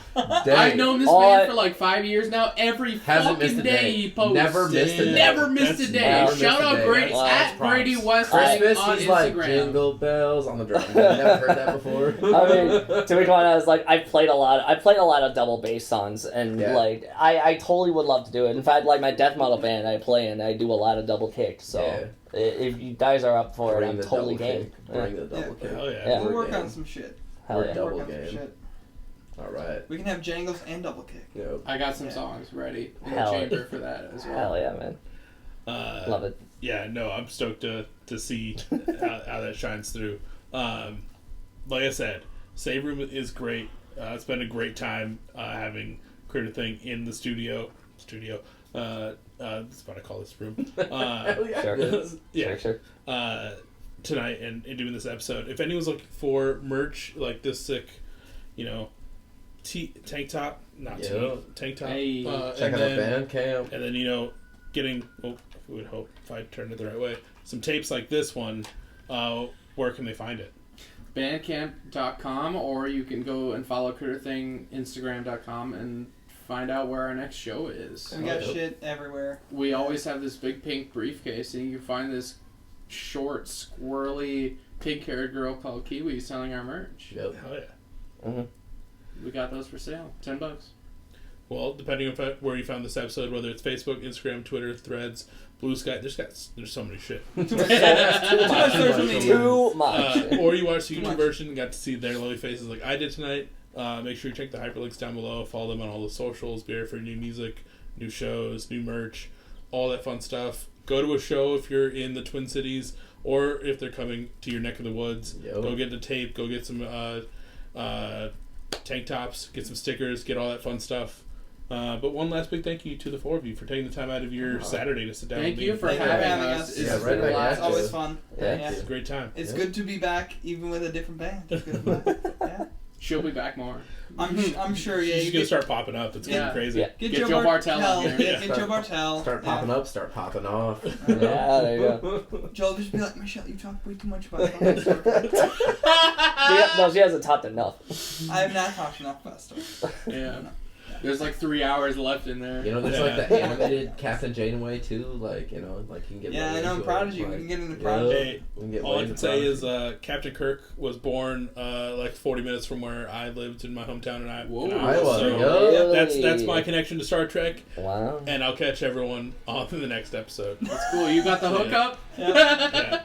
Day.
I've known this
All
man
I-
for like 5 years now. Every
Hasn't missed
fucking
a
day
day.
he posts.
Never missed a day.
Never missed a
That's
day.
never
Shout
missed a
out
day.
Brady
That's
at Brady
props.
Wesley
Christmas,
on
he's like
Instagram.
jingle bells on the drum. You've never heard that before?
I mean, to be quite honest, like I played a lot of double bass songs, and
Yeah.
like I totally would love to do it. In fact, like my death metal band I play in, I do a lot of double kicks. So
Yeah.
if you guys are up for it,
Bring
I'm
the
totally
double
game.
kick. Bring the double kick.
Hell yeah.
Yeah.
We'll work
We're
on
game.
some shit.
Hell
We're
yeah.
double
Work on some
game.
shit.
All right.
We can have jangles and double kick.
Yep.
I got some
Yeah.
songs ready in
Hell
the chamber for that as well.
Hell yeah, man. Love it.
Yeah, no, I'm stoked to see how that shines through. Like I said, Save Room is great. It's been a great time having Critterthing in the studio. That's what I call this room.
Sure.
Yeah.
Sure.
Tonight and doing this episode. If anyone's looking for merch like this sick, tank top, not tank top.
Hey.
Check out
and
the
then-
Bandcamp.
and then, getting, we would hope if I turned it the right way, some tapes like this one, where can they find it?
Bandcamp.com, or you can go and follow Critterthing, Instagram.com, and find out where our next show is.
We got
Yep.
shit everywhere.
We always have this big pink briefcase, and you can find this short, squirrely, pig-haired girl called Kiwi selling our merch.
Yep.
Hell yeah.
Mm-hmm.
We got those for sale. $10.
Well, depending on where you found this episode, whether it's Facebook, Instagram, Twitter, Threads, Blue Sky, there's so many shit.
Too much social media.
Too much.
Or you watched the
Too
YouTube
much.
version and got to see their lovely faces like I did tonight. Make sure you check the hyperlinks down below. Follow them on all the socials. Be here for new music, new shows, new merch, all that fun stuff. Go to a show if you're in the Twin Cities, or if they're coming to your neck of the woods.
Yo.
Go get the tape. Go get some tank tops, get some stickers, get all that fun stuff. But one last big thank you to the 4 of you for taking the time out of your Saturday to sit down
Thank
with
you
me.
for
Thank you
having
for having
us.
us.
It's
Yeah,
been
right
a
back
blast.
It's always fun.
Yeah.
It's a great time.
It's
Yeah.
good to be back, even with a different band. It's good to be back. Yeah.
She'll be back more.
I'm sure. Yeah.
She's
You
gonna
get,
start popping up. It's getting
Yeah.
crazy.
Yeah.
get
Get
Joe
Joe Bartel out here.
Yeah, get Joe Bartel.
Start popping up, start popping off.
Yeah, there you go.
Joe just be like, Michelle, you talk way too much about fucking Star Trek.
No, she hasn't talked enough.
I have not talked enough about Star Trek.
Yeah. There's like 3 hours left in there.
You know, there's like the animated Captain Janeway too. Like, you know, like you can get.
Yeah,
way
I know.
into it,
Prodigy.
like,
We can get into
yeah,
Prodigy.
Hey,
we can get
all
way
I
into
can say is
Prodigy.
Captain Kirk was born like 40 minutes from where I lived in my hometown, and
Whoa.
Iowa,
so
yo.
that's my connection to Star Trek,
Wow.
and I'll catch everyone on the next episode.
That's cool. You got the hookup?
Yeah.
Yeah.